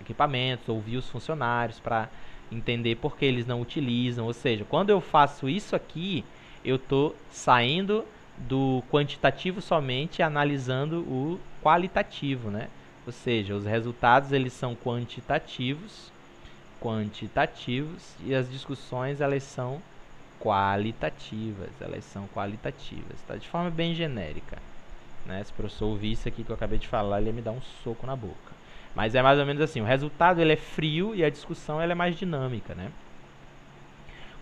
equipamentos, ouvir os funcionários para entender por que eles não utilizam. Ou seja, quando eu faço isso aqui, eu estou saindo do quantitativo somente e analisando o qualitativo, né? Ou seja, os resultados eles são quantitativos e as discussões elas são qualitativas, tá? De forma bem genérica, né? Se o professor ouvir isso aqui que eu acabei de falar, ele ia me dar um soco na boca. Mas é mais ou menos assim, o resultado ele é frio e a discussão ela é mais dinâmica, né?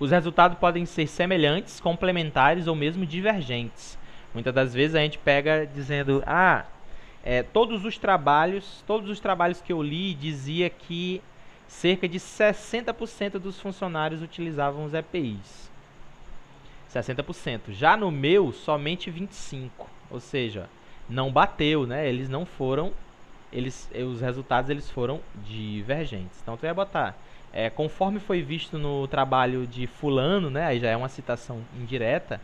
Os resultados podem ser semelhantes, complementares ou mesmo divergentes. Muitas das vezes a gente pega dizendo, todos os trabalhos que eu li dizia que cerca de 60% dos funcionários utilizavam os EPIs. 60%. Já no meu, somente 25%. Ou seja, não bateu, né? Eles não foram... os resultados eles foram divergentes. Então, tu ia botar... conforme foi visto no trabalho de fulano, né? Aí já é uma citação indireta.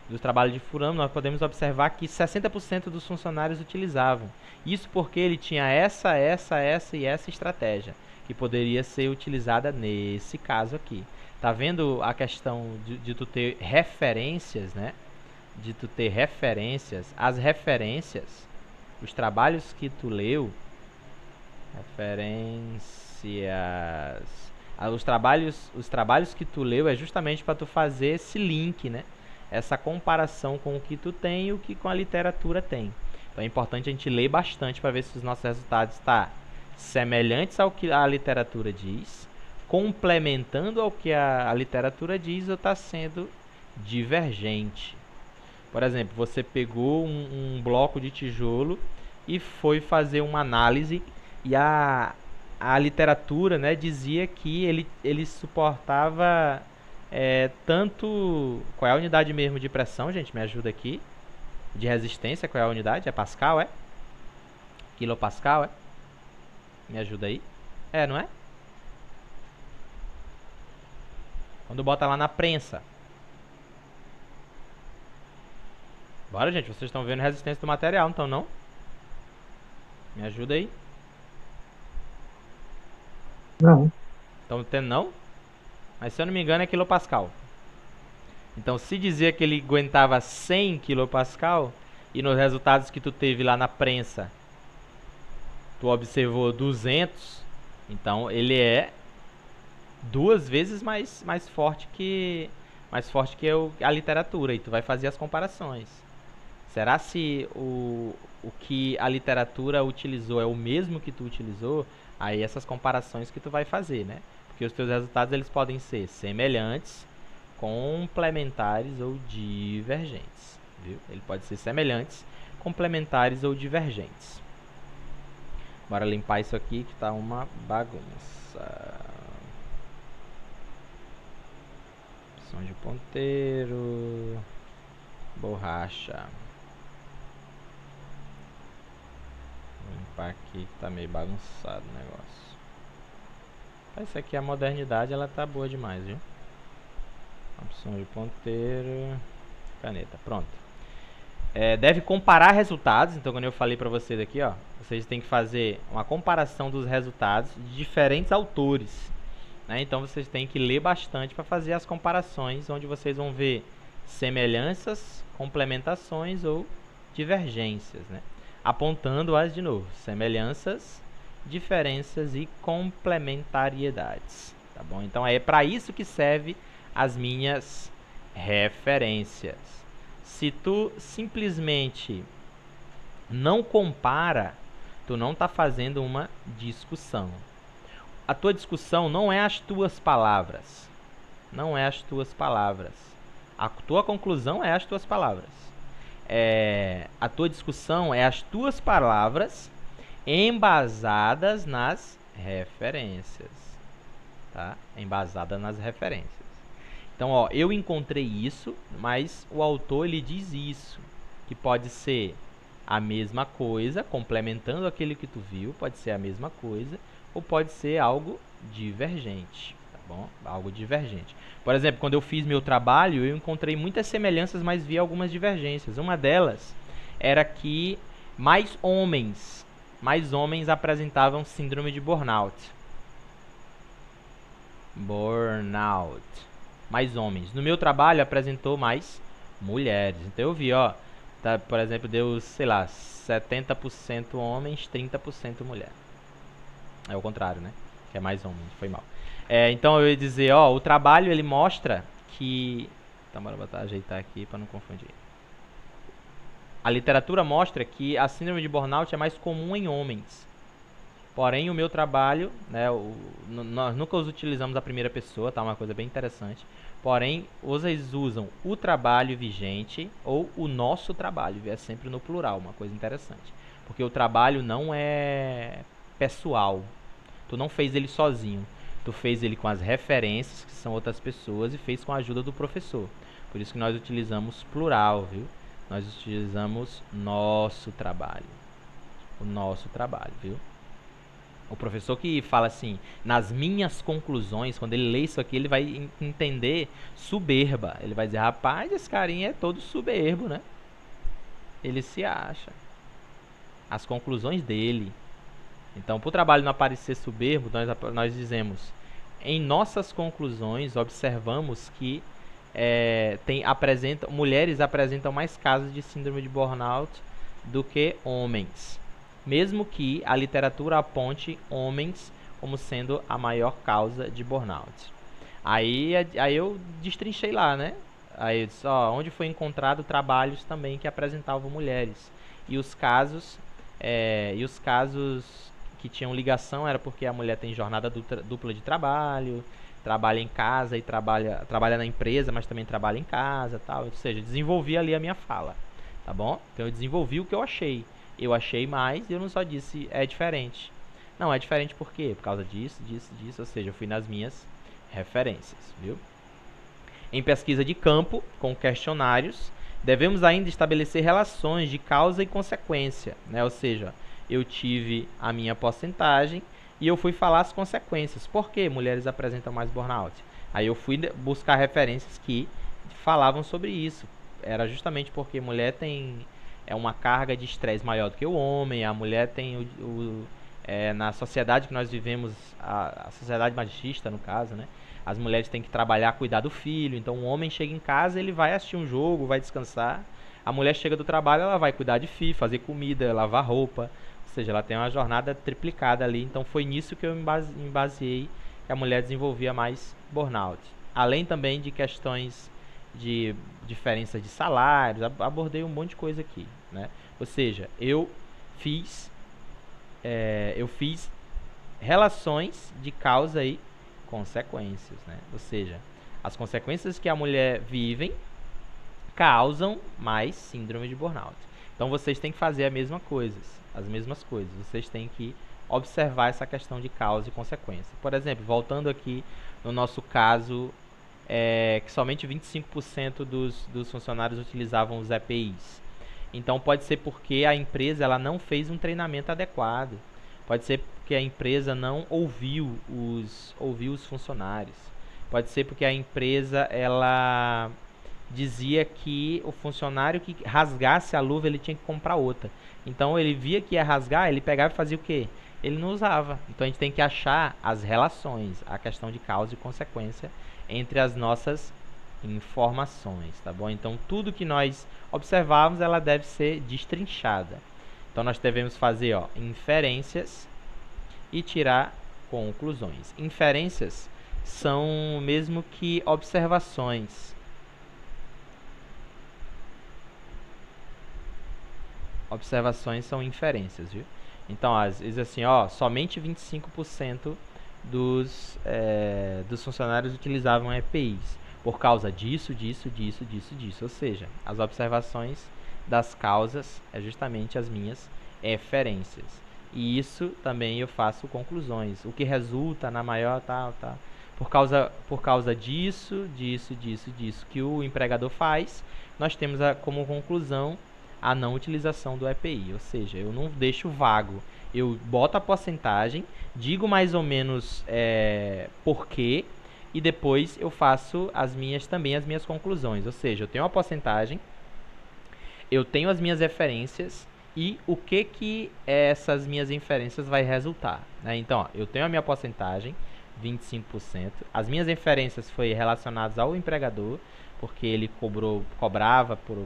Do trabalho de fulano, nós podemos observar que 60% dos funcionários utilizavam. Isso porque ele tinha essa e essa estratégia, que poderia ser utilizada nesse caso aqui. Tá vendo a questão de tu ter referências, né? De tu ter referências. As referências, os trabalhos que tu leu, os trabalhos que tu leu é justamente para tu fazer esse link, né? Essa comparação com o que tu tem e o que com a literatura tem. Então é importante a gente ler bastante para ver se os nossos resultados estão semelhantes ao que a literatura diz, complementando ao que a literatura diz ou está sendo divergente. Por exemplo, você pegou um bloco de tijolo e foi fazer uma análise e a literatura, né, dizia que ele suportava tanto... Qual é a unidade mesmo de pressão, gente? Me ajuda aqui. De resistência, qual é a unidade? É Pascal, é? Quilopascal, é? Me ajuda aí. Não é? Quando bota lá na prensa. Bora, gente. Vocês estão vendo a resistência do material, então não? Me ajuda aí. Não. Estão tendo não? Mas se eu não me engano é quilopascal. Então se dizia que ele aguentava 100 quilopascal e nos resultados que tu teve lá na prensa tu observou 200, então ele é 2 vezes mais forte que a literatura, e tu vai fazer as comparações. Será se o que a literatura utilizou é o mesmo que tu utilizou? Aí essas comparações que tu vai fazer, né? Porque os teus resultados eles podem ser semelhantes, complementares ou divergentes, viu? Ele pode ser semelhantes, complementares ou divergentes. Bora limpar isso aqui que tá uma bagunça. Som de ponteiro. Borracha. Vou limpar aqui que tá meio bagunçado o negócio. Isso aqui, a modernidade, ela tá boa demais, viu? Opção de ponteiro. Caneta, pronto. Deve comparar resultados. Então, quando eu falei pra vocês aqui, ó, vocês têm que fazer uma comparação dos resultados de diferentes autores, né? Então, vocês têm que ler bastante para fazer as comparações, onde vocês vão ver semelhanças, complementações ou divergências, né? Apontando-as de novo: semelhanças, diferenças e complementariedades, tá bom? Então, é para isso que serve as minhas referências. Se tu simplesmente não compara, tu não está fazendo uma discussão. A tua discussão não é as tuas palavras. Não é as tuas palavras. A tua conclusão é as tuas palavras. A tua discussão é as tuas palavras embasadas nas referências. Tá? Embasada nas referências. Então, ó, eu encontrei isso, mas o autor ele diz isso, que pode ser a mesma coisa, complementando aquilo que tu viu, pode ser a mesma coisa, ou pode ser algo divergente, tá bom? Algo divergente. Por exemplo, quando eu fiz meu trabalho, eu encontrei muitas semelhanças, mas vi algumas divergências. Uma delas era que mais homens apresentavam síndrome de burnout. Mais homens. No meu trabalho apresentou mais mulheres. Então eu vi, ó, tá, por exemplo, deu, sei lá, 70% homens, 30% mulher. É o contrário, né? Que é mais homens, foi mal. Então eu ia dizer, ó, o trabalho ele mostra que... Então bora ajeitar aqui para não confundir. A literatura mostra que a síndrome de burnout é mais comum em homens. Porém, o meu trabalho, né, nós nunca os utilizamos a primeira pessoa, tá? Uma coisa bem interessante. Porém, vocês usam o trabalho vigente ou o nosso trabalho. É sempre no plural, uma coisa interessante. Porque o trabalho não é pessoal. Tu não fez ele sozinho. Tu fez ele com as referências, que são outras pessoas, e fez com a ajuda do professor. Por isso que nós utilizamos plural, viu? Nós utilizamos nosso trabalho. O nosso trabalho, viu? O professor que fala assim, nas minhas conclusões, quando ele lê isso aqui, ele vai entender soberba. Ele vai dizer, rapaz, esse carinha é todo soberbo, né? Ele se acha. As conclusões dele. Então, para o trabalho não aparecer soberbo, nós dizemos, em nossas conclusões, observamos que mulheres apresentam mais casos de síndrome de burnout do que homens. Mesmo que a literatura aponte homens como sendo a maior causa de burnout. Aí eu destrinchei lá, né? Aí eu disse, ó, onde foi encontrado trabalhos também que apresentavam mulheres. E os casos que tinham ligação era porque a mulher tem jornada dupla de trabalho, trabalha em casa e trabalha na empresa, mas também trabalha em casa, tal. Ou seja, desenvolvi ali a minha fala, tá bom? Então eu desenvolvi o que eu achei. Eu achei mais e eu não só disse é diferente. Não, é diferente por quê? Por causa disso, ou seja, eu fui nas minhas referências, viu? Em pesquisa de campo, com questionários, devemos ainda estabelecer relações de causa e consequência, né? Ou seja, eu tive a minha porcentagem e eu fui falar as consequências. Por que mulheres apresentam mais burnout? Aí eu fui buscar referências que falavam sobre isso. Era justamente porque mulher tem uma carga de estresse maior do que o homem, a mulher tem na sociedade que nós vivemos, a sociedade machista no caso, né? As mulheres têm que trabalhar, cuidar do filho, então o homem chega em casa, ele vai assistir um jogo, vai descansar. A mulher chega do trabalho, ela vai cuidar de filho, fazer comida, lavar roupa, ou seja, ela tem uma jornada triplicada ali, então foi nisso que eu me baseei, que a mulher desenvolvia mais burnout. Além também de questões de diferença de salários, abordei um monte de coisa aqui, né? Ou seja, eu fiz relações de causa e consequências, né? Ou seja, as consequências que a mulher vive causam mais síndrome de burnout. Então vocês têm que fazer as mesmas coisas. Vocês têm que observar essa questão de causa e consequência. Por exemplo, voltando aqui no nosso caso que somente 25% dos funcionários utilizavam os EPIs. Então pode ser porque a empresa ela não fez um treinamento adequado. Pode ser porque a empresa não ouviu os funcionários. Pode ser porque a empresa ela dizia que o funcionário que rasgasse a luva ele tinha que comprar outra. Então ele via que ia rasgar, ele pegava e fazia o quê? Ele não usava. Então a gente tem que achar as relações, a questão de causa e consequência entre as nossas informações, tá bom? Então tudo que nós observarmos, ela deve ser destrinchada. Então nós devemos fazer, inferências e tirar conclusões. Inferências são mesmo que observações. Observações são inferências, viu? Então, às vezes assim, somente 25% dos funcionários utilizavam EPIs por causa disso, disso, disso, disso, disso. Ou seja, as observações das causas é justamente as minhas referências. E isso também eu faço conclusões. O que resulta na maior tal. Por causa disso, disso, disso, disso que o empregador faz, nós temos como conclusão a não utilização do EPI, ou seja, eu não deixo vago, eu boto a porcentagem, digo mais ou menos porquê e depois eu faço as minhas conclusões, ou seja, eu tenho a porcentagem, eu tenho as minhas referências e o que essas minhas inferências vai resultar, né? Então, eu tenho a minha porcentagem, 25%, as minhas inferências foi relacionadas ao empregador, porque ele cobrava por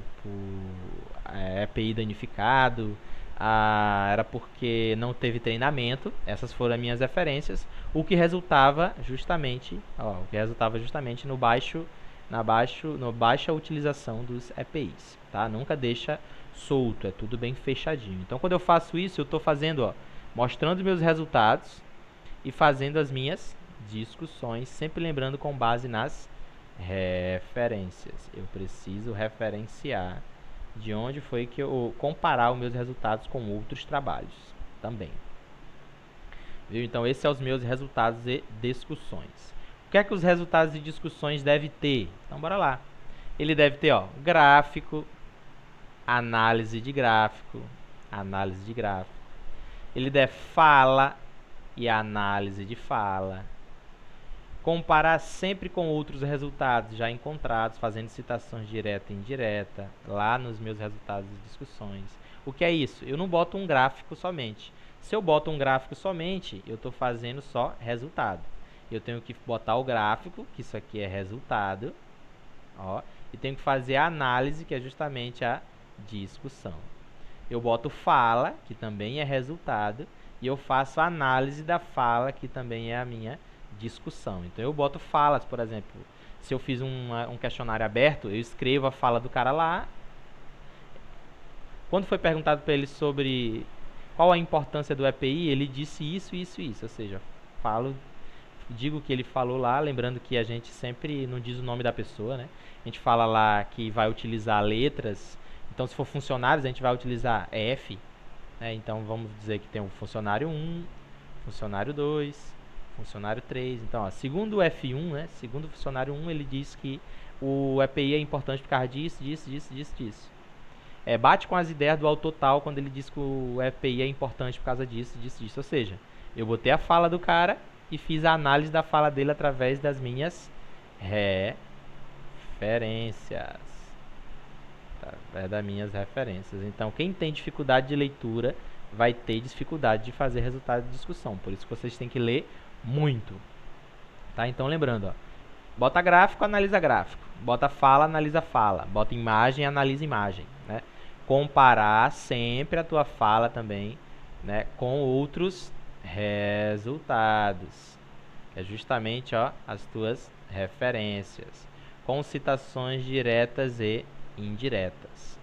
EPI danificado, era porque não teve treinamento. Essas foram as minhas referências, o que resultava justamente no baixa utilização dos EPIs, tá? Nunca deixa solto, é tudo bem fechadinho. Então quando eu faço isso, eu estou fazendo, mostrando meus resultados e fazendo as minhas discussões, sempre lembrando com base nas referências. Eu preciso referenciar de onde foi que eu comparar os meus resultados com outros trabalhos também. Viu? Então esses são os meus resultados e discussões. O que é que os resultados de discussões devem ter? Então bora lá. Ele deve ter, gráfico, análise de gráfico. Ele deve fala e análise de fala. Comparar sempre com outros resultados já encontrados, fazendo citações direta e indireta, lá nos meus resultados de discussões. O que é isso? Eu não boto um gráfico somente. Se eu boto um gráfico somente, eu estou fazendo só resultado. Eu tenho que botar o gráfico, que isso aqui é resultado, e tenho que fazer a análise, que é justamente a discussão. Eu boto fala, que também é resultado, e eu faço a análise da fala, que também é a minha discussão. Então eu boto falas, por exemplo, se eu fiz um questionário aberto, eu escrevo a fala do cara lá. Quando foi perguntado para ele sobre qual a importância do EPI, ele disse isso, isso, isso. Ou seja, digo o que ele falou lá, lembrando que a gente sempre não diz o nome da pessoa, né? A gente fala lá que vai utilizar letras. Então, se for funcionários, a gente vai utilizar F, né? Então, vamos dizer que tem o funcionário 1, funcionário 2, funcionário 3. Então, segundo o F1, né? Segundo o funcionário 1, ele diz que o EPI é importante por causa disso, disso, disso, disso, disso. Bate com as ideias do autor tal quando ele diz que o EPI é importante por causa disso, disso, disso. Ou seja, eu botei a fala do cara e fiz a análise da fala dele através das minhas referências. Através das minhas referências. Então, quem tem dificuldade de leitura vai ter dificuldade de fazer resultado de discussão. Por isso que vocês têm que ler muito. Tá? Então, lembrando, bota gráfico, analisa gráfico. Bota fala, analisa fala. Bota imagem, analisa imagem. Né? Comparar sempre a tua fala também, né, com outros resultados. É justamente as tuas referências. Com citações diretas e indiretas.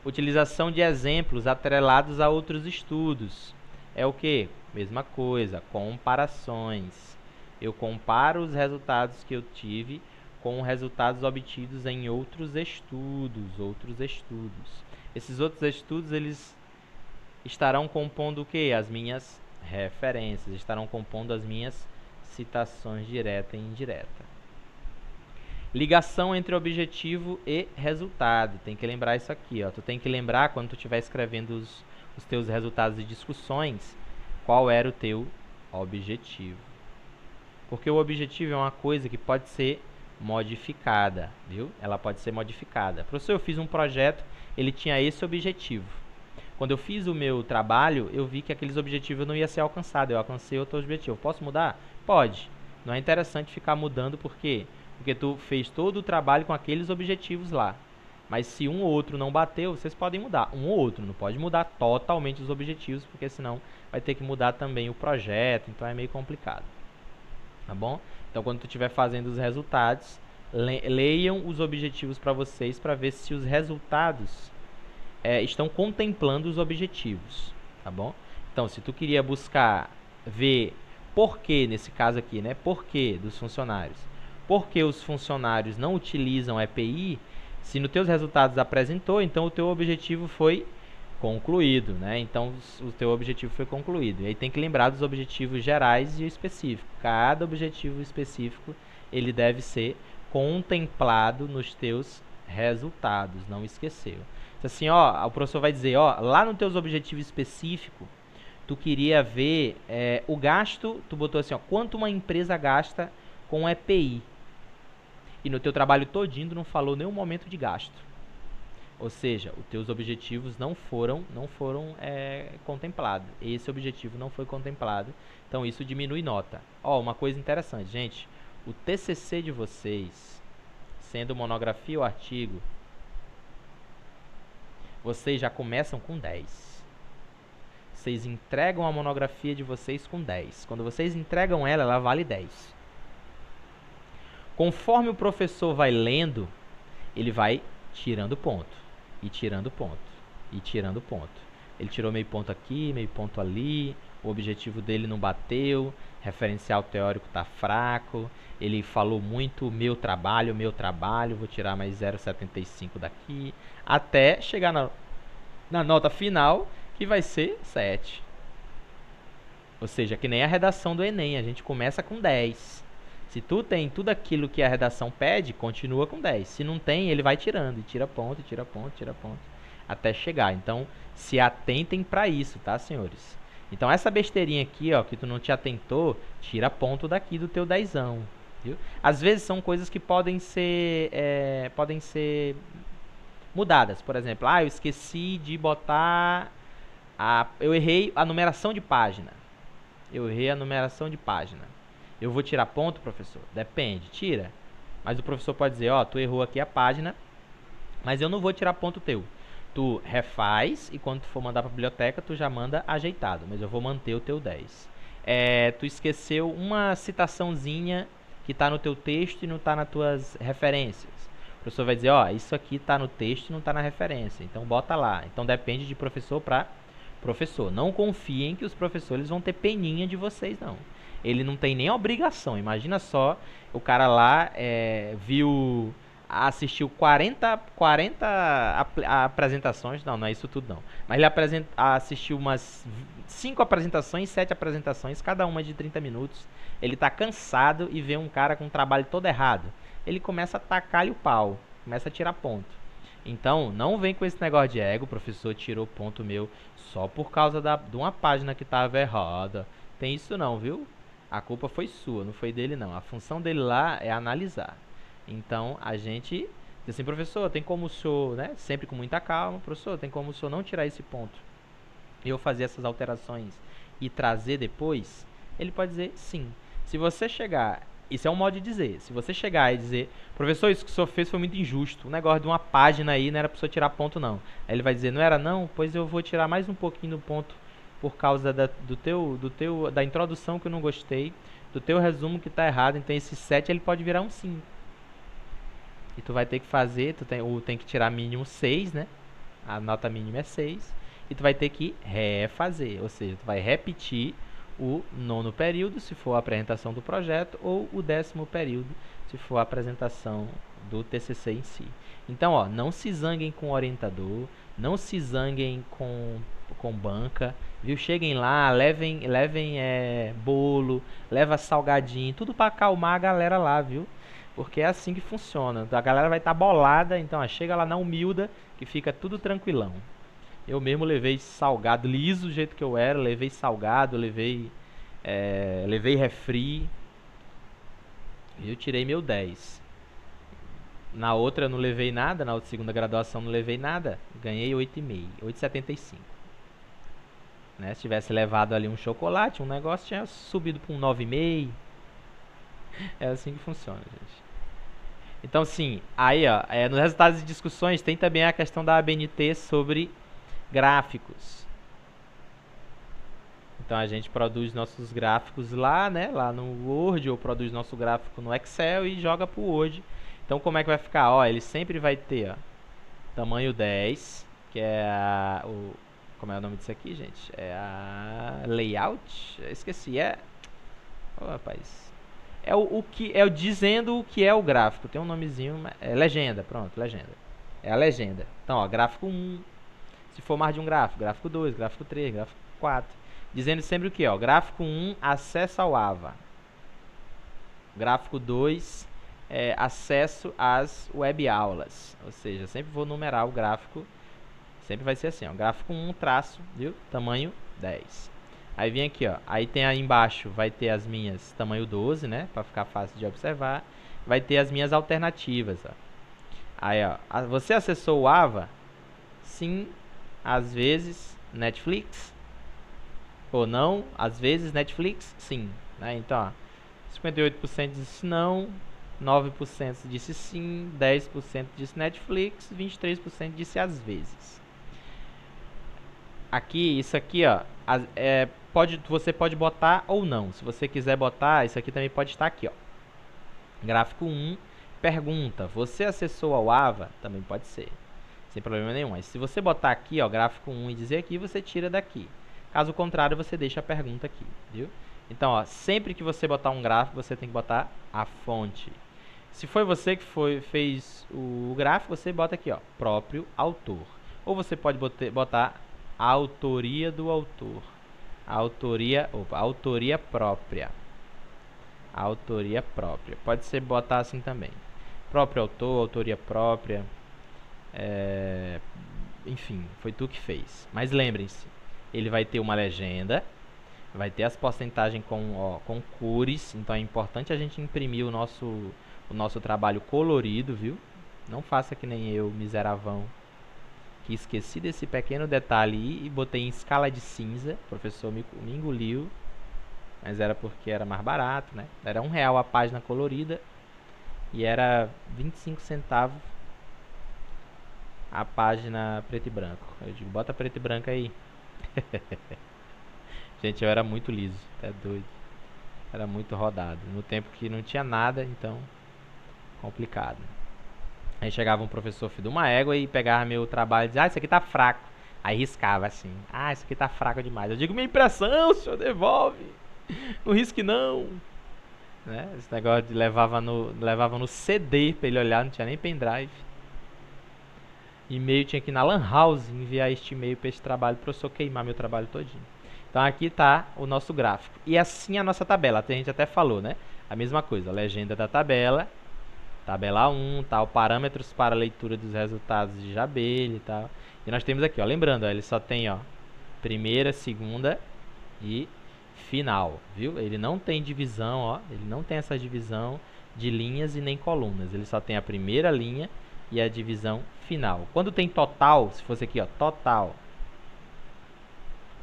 Utilização de exemplos atrelados a outros estudos. É o que? Mesma coisa, comparações. Eu comparo os resultados que eu tive com resultados obtidos em outros estudos. Esses outros estudos, eles estarão compondo o que? As minhas referências, estarão compondo as minhas citações direta e indireta. Ligação entre objetivo e resultado. Tem que lembrar isso aqui, ó. Tu tem que lembrar quando tu estiver escrevendo os teus resultados de discussões, qual era o teu objetivo. Porque o objetivo é uma coisa que pode ser modificada, viu? Ela pode ser modificada. Professor, eu fiz um projeto, ele tinha esse objetivo. Quando eu fiz o meu trabalho, eu vi que aqueles objetivos não iam ser alcançados. Eu alcancei outro objetivo. Posso mudar? Pode. Não é interessante ficar mudando, por quê? Porque tu fez todo o trabalho com aqueles objetivos lá. Mas se um ou outro não bateu, vocês podem mudar. Um ou outro, não pode mudar totalmente os objetivos, porque senão vai ter que mudar também o projeto, então é meio complicado. Tá bom? Então quando tu estiver fazendo os resultados, leiam os objetivos para vocês, para ver se os resultados estão contemplando os objetivos. Tá bom? Então se tu queria buscar ver porquê, nesse caso aqui, né? Porquê dos funcionários. Porque os funcionários não utilizam EPI, se nos teus resultados apresentou, então o teu objetivo foi concluído, né? Então o teu objetivo foi concluído. E aí tem que lembrar dos objetivos gerais e específicos. Cada objetivo específico, ele deve ser contemplado nos teus resultados, não esqueceu. Assim, ó, o professor vai dizer, ó, lá nos teus objetivos específicos, tu queria ver o gasto, tu botou assim, ó, quanto uma empresa gasta com EPI. E no teu trabalho todinho não falou nenhum momento de gasto. Ou seja, os teus objetivos não foram contemplados. Esse objetivo não foi contemplado. Então isso diminui nota. Ó, uma coisa interessante, gente. O TCC de vocês, sendo monografia ou artigo, vocês já começam com 10. Vocês entregam a monografia de vocês com 10. Quando vocês entregam ela, ela vale 10. Conforme o professor vai lendo, ele vai tirando ponto, e tirando ponto, e tirando ponto. Ele tirou meio ponto aqui, meio ponto ali, o objetivo dele não bateu, referencial teórico está fraco, ele falou muito meu trabalho, vou tirar mais 0,75 daqui, até chegar na nota final, que vai ser 7. Ou seja, que nem a redação do Enem, a gente começa com 10. Se tu tem tudo aquilo que a redação pede, continua com 10. Se não tem, ele vai tirando, e tira ponto, tira ponto, tira ponto, até chegar. Então, se atentem para isso, tá, senhores? Então, essa besteirinha aqui, ó, que tu não te atentou, tira ponto daqui do teu 10ão, viu? Às vezes são coisas que podem ser mudadas. Por exemplo, eu esqueci de botar eu errei a numeração de página. Eu vou tirar ponto, professor? Depende, tira. Mas o professor pode dizer, ó, tu errou aqui a página, mas eu não vou tirar ponto teu. Tu refaz e quando tu for mandar para a biblioteca, tu já manda ajeitado, mas eu vou manter o teu 10. Tu esqueceu uma citaçãozinha que está no teu texto e não está nas tuas referências. O professor vai dizer, ó, isso aqui está no texto e não está na referência, então bota lá. Então depende de professor para professor. Não confiem que os professores vão ter peninha de vocês, não. Ele não tem nem obrigação. Imagina só, o cara lá assistiu 40 apresentações. Não é isso tudo não. Mas ele assistiu umas 5 apresentações, 7 apresentações, cada uma de 30 minutos. Ele tá cansado e vê um cara com um trabalho todo errado. Ele começa a tacar-lhe o pau, começa a tirar ponto. Então, não vem com esse negócio de ego, o professor tirou ponto meu só por causa de uma página que estava errada. Tem isso não, viu? A culpa foi sua, não foi dele não. A função dele lá é analisar. Então, a gente diz assim, professor, tem como o senhor, né? Sempre com muita calma, professor, tem como o senhor não tirar esse ponto e eu fazer essas alterações e trazer depois? Ele pode dizer sim. Se você chegar, isso é um modo de dizer, se você chegar e dizer, professor, isso que o senhor fez foi muito injusto, o negócio de uma página aí não era para o senhor tirar ponto não. Aí ele vai dizer, não era não? Pois eu vou tirar mais um pouquinho do ponto por causa da introdução que eu não gostei, do teu resumo que está errado, então esse 7 ele pode virar um 5. E tu vai ter que fazer, tem que tirar mínimo 6, né? A nota mínima é 6. E tu vai ter que refazer, ou seja, tu vai repetir o 9º período, se for a apresentação do projeto, ou o 10º período, se for a apresentação do TCC em si. Então, ó, não se zanguem com o orientador, não se zanguem com banca, viu? Cheguem lá, levem bolo, leva salgadinho, tudo para acalmar a galera lá, viu? porque é assim que funciona. A galera vai estar bolada, então ó, chega lá na humilda que fica tudo tranquilão. Eu mesmo levei salgado, liso do jeito que eu era, levei salgado, levei refri, e eu tirei meu 10. Na outra eu não levei nada, na outra segunda graduação não levei nada, ganhei 8,5, 8,75. Né? Se tivesse levado ali um chocolate, um negócio, tinha subido para um 9,5. É assim que funciona, gente. Então, sim, aí, ó, nos resultados de discussões tem também a questão da ABNT sobre gráficos. Então, a gente produz nossos gráficos lá, né, lá no Word, ou produz nosso gráfico no Excel e joga pro Word. Então, como é que vai ficar? Ó, ele sempre vai ter, ó, tamanho 10, que é como é o nome disso aqui, gente? É a layout? Eu esqueci, oh, rapaz. O que é o dizendo o que é o gráfico. Tem um nomezinho, é legenda, pronto, legenda. É a legenda. Então, ó, gráfico 1. Se for mais de um gráfico, gráfico 2, gráfico 3, gráfico 4. Dizendo sempre o que, ó? Gráfico 1, acesso ao AVA. Gráfico 2, acesso às web aulas. Ou seja, sempre vou numerar o gráfico. Sempre vai ser assim, ó. Gráfico 1, traço, viu? Tamanho 10. Aí vem aqui, ó. Aí tem aí embaixo, vai ter as minhas tamanho 12, né? Pra ficar fácil de observar. Vai ter as minhas alternativas, ó. Aí, ó. Você acessou o AVA? Sim, às vezes Netflix. Ou não, às vezes Netflix, sim. Né? Então, ó, 58% disse não, 9% disse sim, 10% disse Netflix, 23% disse às vezes. Aqui, isso aqui, ó, você pode botar ou não. Se você quiser botar, isso aqui também pode estar aqui, ó. Gráfico 1, pergunta, você acessou ao AVA? Também pode ser, sem problema nenhum. Mas se você botar aqui, ó, gráfico 1 e dizer aqui, você tira daqui. Caso contrário, você deixa a pergunta aqui, viu? Então, ó, sempre que você botar um gráfico, você tem que botar a fonte. Se foi você que fez o gráfico, você bota aqui, ó, próprio autor. Ou você pode botar a autoria do autor. Autoria própria. Autoria própria. Pode ser botar assim também. Próprio autor, autoria própria. Enfim, foi tu que fez. Mas lembrem-se, ele vai ter uma legenda, vai ter as porcentagens com cores. Então é importante a gente imprimir o nosso trabalho colorido, viu? Não faça que nem eu, miseravão, que esqueci desse pequeno detalhe e botei em escala de cinza. O professor me engoliu, mas era porque era mais barato, né? Era R$1 a página colorida e era 25 centavos a página preto e branco. Eu digo, bota preto e branco aí. Gente, eu era muito liso, é doido. Era muito rodado. No tempo que não tinha nada, então complicado. Aí chegava um professor filho de uma égua e pegava meu trabalho e dizia, isso aqui tá fraco. Aí riscava assim, isso aqui tá fraco demais. Eu digo, minha impressão, senhor, devolve. Não risque não. Né? Esse negócio de levava no CD pra ele olhar, não tinha nem pendrive. E-mail tinha que ir na Lan House enviar este e-mail para esse trabalho, para eu só queimar meu trabalho todinho. Então aqui está o nosso gráfico. E assim a nossa tabela, a gente até falou, né? A mesma coisa, a legenda da tabela, tabela 1, tal, parâmetros para leitura dos resultados de abelha e tal. E nós temos aqui, ó, lembrando, ó, ele só tem, ó, primeira, segunda e final, viu? Ele não tem divisão, ó, ele não tem essa divisão de linhas e nem colunas. Ele só tem a primeira linha e a divisão final. Quando tem total, se fosse aqui, ó, total,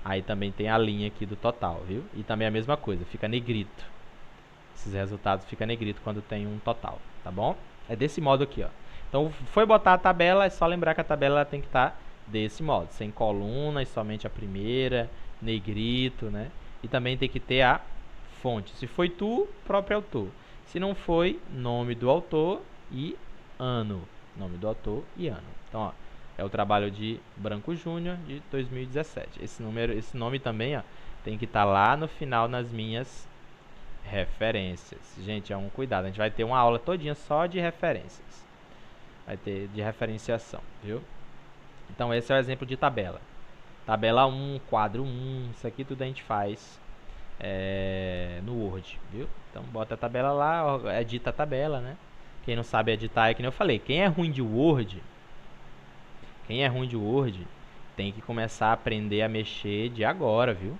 aí também tem a linha aqui do total, viu? E também a mesma coisa, fica negrito. Esses resultados ficam negrito quando tem um total, tá bom? É desse modo aqui, ó. Então, foi botar a tabela, é só lembrar que a tabela tem que estar desse modo, sem colunas, somente a primeira, negrito, né? E também tem que ter a fonte. Se foi tu, próprio autor. Se não foi, nome do autor e ano. Nome do autor e ano. Então, ó, é o trabalho de Branco Júnior de 2017. Esse nome também, ó, tem que estar lá no final nas minhas referências. Gente, é um cuidado. A gente vai ter uma aula todinha só de referências. Vai ter de referenciação, viu? Então, esse é o exemplo de tabela. Tabela 1, quadro 1, isso aqui tudo a gente faz no Word, viu? Então, bota a tabela lá, edita a tabela, né? Quem não sabe editar é que nem eu falei. Quem é ruim de Word, tem que começar a aprender a mexer de agora, viu?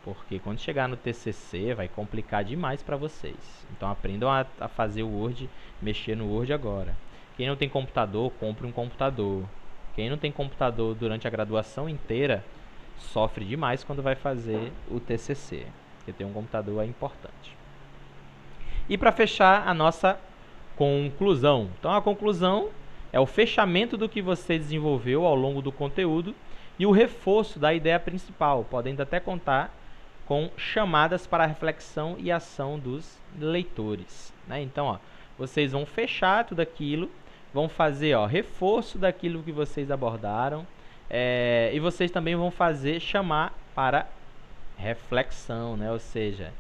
Porque quando chegar no TCC vai complicar demais para vocês. Então aprendam a fazer o Word, mexer no Word agora. Quem não tem computador, compre um computador. Quem não tem computador durante a graduação inteira, sofre demais quando vai fazer o TCC. Porque ter um computador é importante. E para fechar a nossa conclusão. Então a conclusão é o fechamento do que você desenvolveu ao longo do conteúdo e o reforço da ideia principal, podendo até contar com chamadas para reflexão e ação dos leitores, né? Então, ó, vocês vão fechar tudo aquilo, vão fazer, ó, reforço daquilo que vocês abordaram, e vocês também vão fazer chamar para reflexão, né? Ou seja,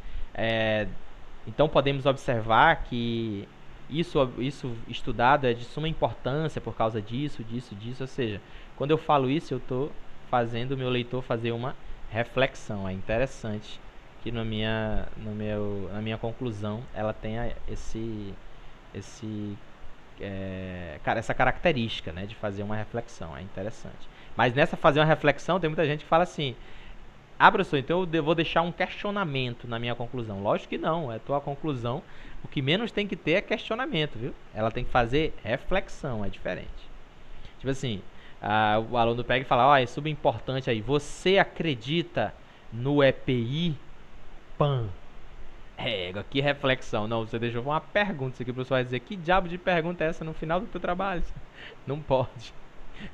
então podemos observar que isso estudado é de suma importância por causa disso. Ou seja, quando eu falo isso, eu estou fazendo o meu leitor fazer uma reflexão. É interessante que na minha conclusão ela tenha essa característica, né, de fazer uma reflexão. É interessante. Mas nessa fazer uma reflexão, tem muita gente que fala assim: ah, professor, então eu vou deixar um questionamento na minha conclusão. Lógico que não, é a tua conclusão. O que menos tem que ter é questionamento, viu? Ela tem que fazer reflexão, é diferente. Tipo assim, o aluno pega e fala: ó, é subimportante aí, você acredita no EPI? Pam! Que reflexão. Não, você deixou uma pergunta. Isso aqui o professor vai dizer: que diabo de pergunta é essa no final do teu trabalho? Não pode.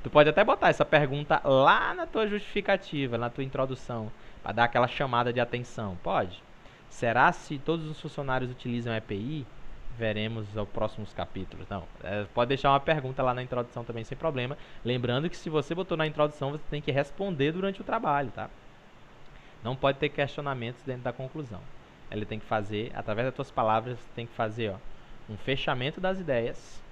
Tu pode até botar essa pergunta lá na tua justificativa, na tua introdução, para dar aquela chamada de atenção. Pode. Será se todos os funcionários utilizam EPI? Veremos aos próximos capítulos. Não, pode deixar uma pergunta lá na introdução também, sem problema. Lembrando que se você botou na introdução, você tem que responder durante o trabalho, tá? Não pode ter questionamentos dentro da conclusão. Ele tem que fazer, através das tuas palavras, você tem que fazer, ó, um fechamento das ideias,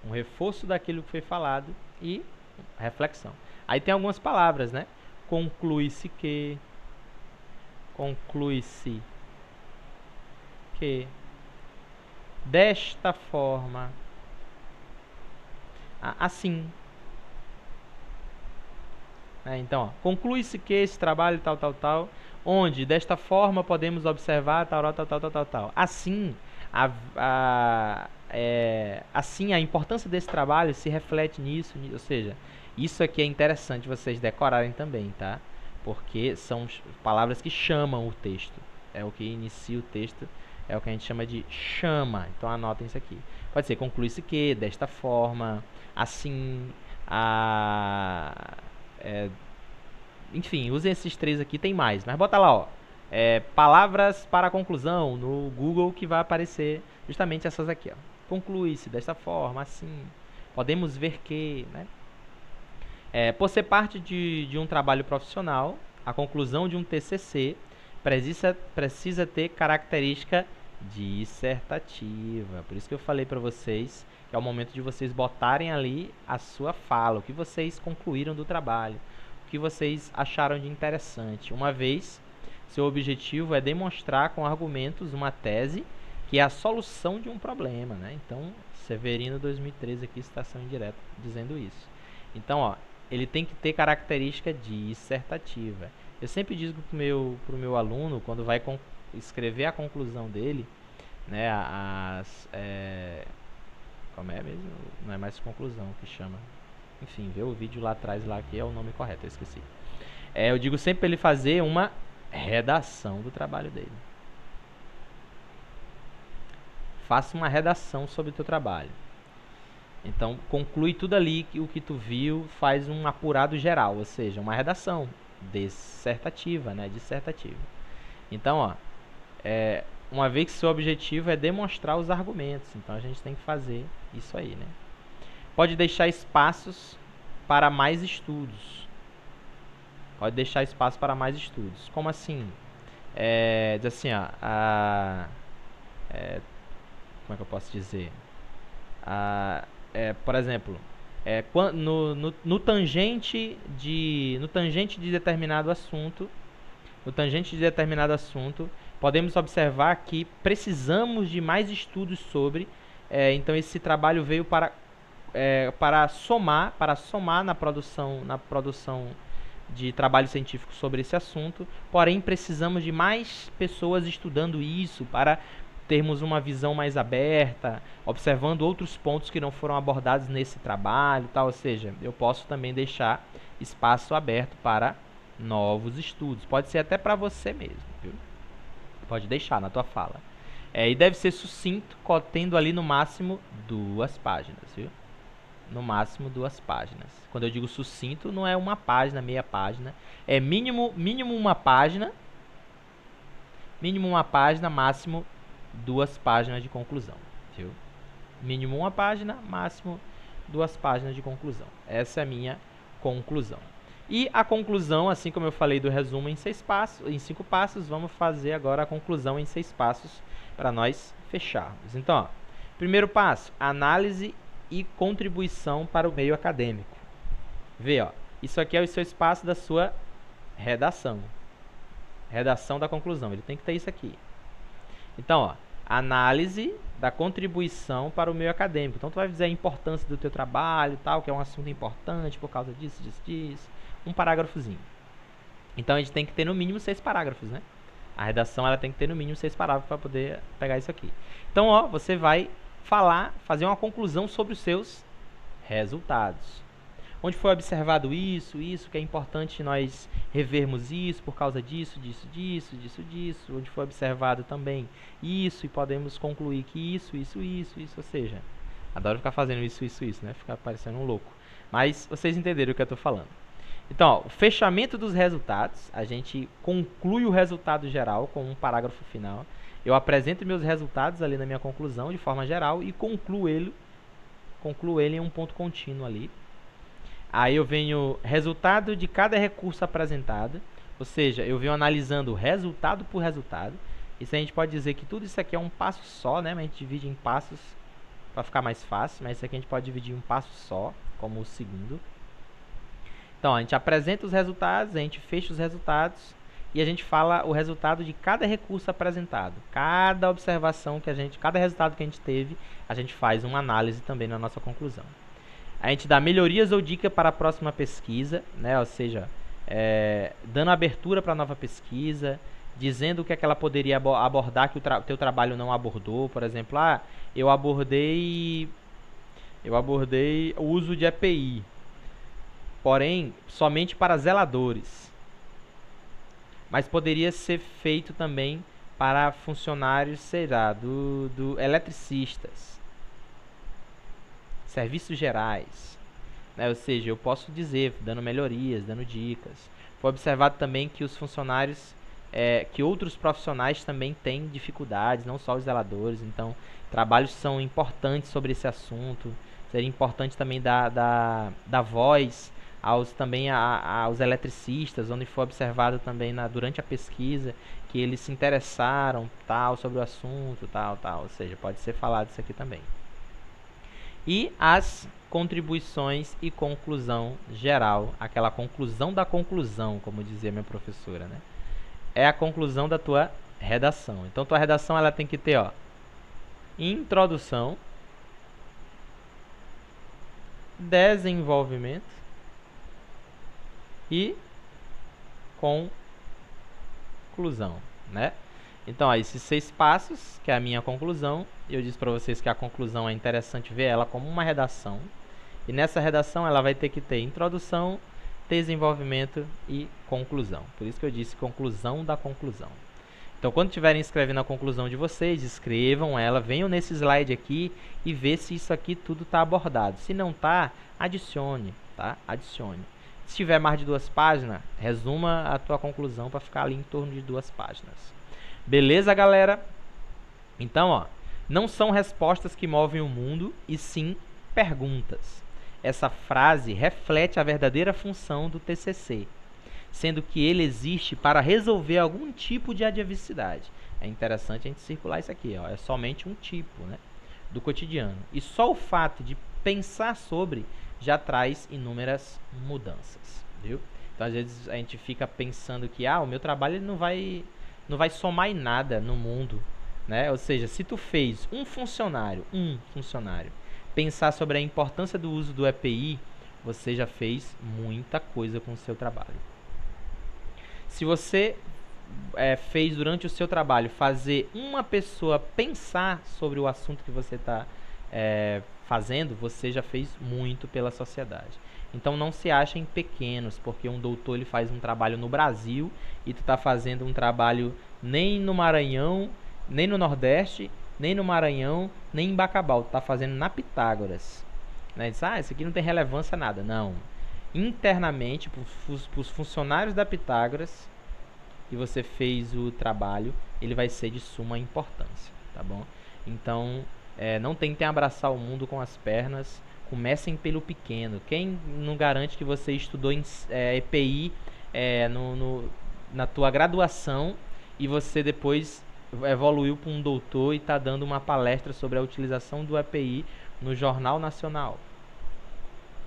um reforço daquilo que foi falado e reflexão. Aí tem algumas palavras, né? Conclui-se que, desta forma, assim. Então, conclui-se que esse trabalho tal, onde desta forma podemos observar tal. Assim, assim, a importância desse trabalho se reflete nisso, ou seja, isso aqui é interessante vocês decorarem também, tá? Porque são palavras que chamam o texto. É o que inicia o texto, é o que a gente chama de chama. Então anotem isso aqui. Pode ser conclui-se que, desta forma, assim, enfim, usem esses três aqui, tem mais. Mas bota lá, ó, palavras para a conclusão no Google, que vai aparecer justamente essas aqui, ó. Conclui-se desta forma, assim, podemos ver que, né? Por ser parte de um trabalho profissional, a conclusão de um TCC precisa ter característica dissertativa. Por isso que eu falei para vocês que é o momento de vocês botarem ali a sua fala, o que vocês concluíram do trabalho, o que vocês acharam de interessante. Uma vez, seu objetivo é demonstrar com argumentos uma tese que é a solução de um problema, né? Então, Severino 2013 aqui, citação indireta, dizendo isso. Então, ó, ele tem que ter característica dissertativa. Eu sempre digo pro meu aluno, quando vai escrever a conclusão dele, né, como é mesmo? Não é mais conclusão que chama. Enfim, vê o vídeo lá atrás, lá que é o nome correto, eu esqueci. Eu digo sempre para ele fazer uma redação do trabalho dele. Faça uma redação sobre o teu trabalho. Então, conclui tudo ali, o que tu viu, faz um apurado geral, ou seja, uma redação dissertativa, né? Dissertativa. Então, ó, uma vez que seu objetivo é demonstrar os argumentos, então a gente tem que fazer isso aí, né? Pode deixar espaços para mais estudos. Pode deixar espaço para mais estudos. Como assim? Diz assim, ó, como é que eu posso dizer? Por exemplo, no tangente de determinado assunto, no tangente de determinado assunto, podemos observar que precisamos de mais estudos sobre. Então esse trabalho veio para somar na produção de trabalho científico sobre esse assunto. Porém, precisamos de mais pessoas estudando isso para termos uma visão mais aberta, observando outros pontos que não foram abordados nesse trabalho, tal. Ou seja, eu posso também deixar espaço aberto para novos estudos. Pode ser até para você mesmo, viu? Pode deixar na tua fala. E deve ser sucinto, tendo ali no máximo 2 páginas, viu? No máximo 2 páginas. Quando eu digo sucinto, não é uma página, meia página. É mínimo uma página. Mínimo uma página, máximo 2 páginas de conclusão, viu? Mínimo uma página, máximo 2 páginas de conclusão. Essa é a minha conclusão. E a conclusão, assim como eu falei do resumo em 5 passos, vamos fazer agora a conclusão em 6 passos para nós fecharmos. Então, ó, primeiro passo, análise e contribuição para o meio acadêmico. Vê, ó, isso aqui é o seu espaço da sua redação. Redação da conclusão, ele tem que ter isso aqui. Então, ó, análise da contribuição para o meio acadêmico. Então, tu vai dizer a importância do teu trabalho, tal, que é um assunto importante por causa disso. Um parágrafozinho. Então, a gente tem que ter no mínimo 6 parágrafos, né? A redação, ela tem que ter no mínimo 6 parágrafos para poder pegar isso aqui. Então, ó, você vai fazer uma conclusão sobre os seus resultados. Onde foi observado isso, que é importante nós revermos isso por causa disso. Onde foi observado também isso, e podemos concluir que isso. Ou seja, adoro ficar fazendo isso, né? Ficar parecendo um louco. Mas vocês entenderam o que eu estou falando. Então, ó, o fechamento dos resultados, a gente conclui o resultado geral com um parágrafo final. Eu apresento meus resultados ali na minha conclusão de forma geral e concluo ele em um ponto contínuo ali. Aí eu venho resultado de cada recurso apresentado, ou seja, eu venho analisando resultado por resultado. Isso a gente pode dizer que tudo isso aqui é um passo só, né? Mas a gente divide em passos para ficar mais fácil, mas isso aqui a gente pode dividir em um passo só, como o segundo. Então, a gente apresenta os resultados, a gente fecha os resultados e a gente fala o resultado de cada recurso apresentado. Cada observação cada resultado que a gente teve, a gente faz uma análise também na nossa conclusão. A gente dá melhorias ou dica para a próxima pesquisa, né? Ou seja, dando abertura para a nova pesquisa, dizendo o que é que ela poderia abordar que o teu trabalho não abordou. Por exemplo, eu abordei o uso de EPI, porém somente para zeladores, mas poderia ser feito também para funcionários, do eletricistas, serviços gerais, né? Ou seja, eu posso dizer, dando melhorias, dando dicas. Foi observado também que os funcionários, que outros profissionais também têm dificuldades, não só os zeladores. Então, trabalhos são importantes sobre esse assunto. Seria importante também dar voz aos eletricistas, onde foi observado também durante a pesquisa que eles se interessaram sobre o assunto, ou seja, pode ser falado isso aqui também. E as contribuições e conclusão geral, aquela conclusão da conclusão, como dizia minha professora, né? É a conclusão da tua redação. Então, tua redação ela tem que ter, ó, introdução, desenvolvimento e conclusão, né? Então, ó, esses 6 passos, que é a minha conclusão. Eu disse para vocês que a conclusão é interessante ver ela como uma redação. E nessa redação ela vai ter que ter introdução, desenvolvimento e conclusão. Por isso que eu disse conclusão da conclusão. Então, quando estiverem escrevendo a conclusão de vocês, escrevam ela, venham nesse slide aqui e vê se isso aqui tudo está abordado. Se não está, adicione, tá? Adicione. Se tiver mais de 2 páginas, resuma a tua conclusão para ficar ali em torno de 2 páginas. Beleza, galera? Então, ó, não são respostas que movem o mundo, e sim perguntas. Essa frase reflete a verdadeira função do TCC, sendo que ele existe para resolver algum tipo de adversidade. É interessante a gente circular isso aqui, ó, é somente um tipo, né, do cotidiano. E só o fato de pensar sobre já traz inúmeras mudanças, viu? Então, às vezes, a gente fica pensando que, o meu trabalho ele não vai somar em nada no mundo, né? Ou seja, se tu fez um funcionário, pensar sobre a importância do uso do EPI, você já fez muita coisa com o seu trabalho. Se você fez durante o seu trabalho fazer uma pessoa pensar sobre o assunto que você está fazendo, você já fez muito pela sociedade. Então não se achem pequenos, porque um doutor ele faz um trabalho no Brasil e tu está fazendo um trabalho nem no Maranhão, nem no Nordeste, nem no Maranhão, nem em Bacabal. Tu está fazendo na Pitágoras. Né? Diz, isso aqui não tem relevância nada. Não. Internamente, para os funcionários da Pitágoras, que você fez o trabalho, ele vai ser de suma importância, tá bom? Então, não tentem abraçar o mundo com as pernas, comecem pelo pequeno. Quem não garante que você estudou em EPI na tua graduação e você depois evoluiu para um doutor e está dando uma palestra sobre a utilização do EPI no Jornal Nacional,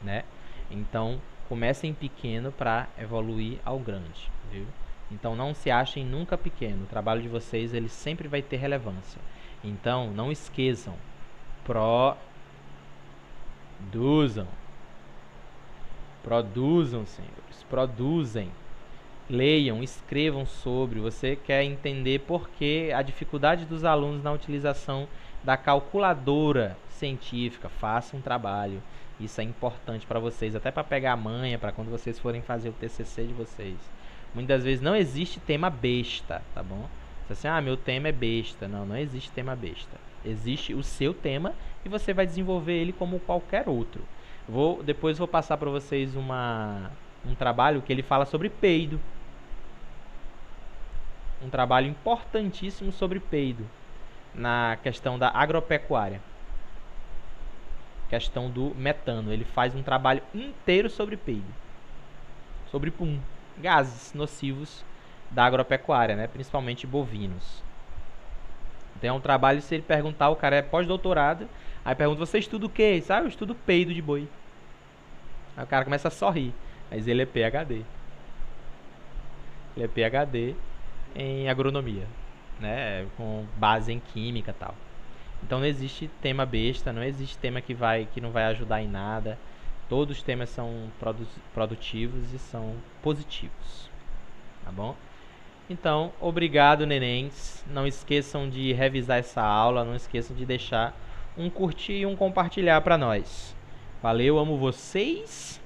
né? Então, comecem pequeno para evoluir ao grande, viu? Então não se achem nunca pequeno. O trabalho de vocês ele sempre vai ter relevância. Então não esqueçam. Produzam. Produzam, senhores. Produzem. Leiam, escrevam sobre. Você quer entender por que a dificuldade dos alunos na utilização da calculadora científica. Faça um trabalho. Isso é importante para vocês, até para pegar a manha, para quando vocês forem fazer o TCC de vocês. Muitas vezes não existe tema besta, tá bom? Você assim, meu tema é besta. Não existe tema besta. Existe o seu tema e você vai desenvolver ele como qualquer outro. Depois vou passar para vocês um trabalho que ele fala sobre peido. Um trabalho importantíssimo sobre peido na questão da agropecuária. Questão do metano. Ele faz um trabalho inteiro sobre peido. Sobre pum. Gases nocivos da agropecuária, né? Principalmente bovinos. Então é um trabalho, se ele perguntar, o cara é pós-doutorado, aí pergunta, você estuda o quê? Sabe, eu estudo peido de boi. Aí o cara começa a sorrir, mas ele é PhD. Ele é PhD em agronomia, né? Com base em química e tal. Então não existe tema besta, não existe tema que não vai ajudar em nada. Todos os temas são produtivos e são positivos, tá bom? Então, obrigado, nenéns. Não esqueçam de revisar essa aula, não esqueçam de deixar um curtir e um compartilhar para nós. Valeu, amo vocês.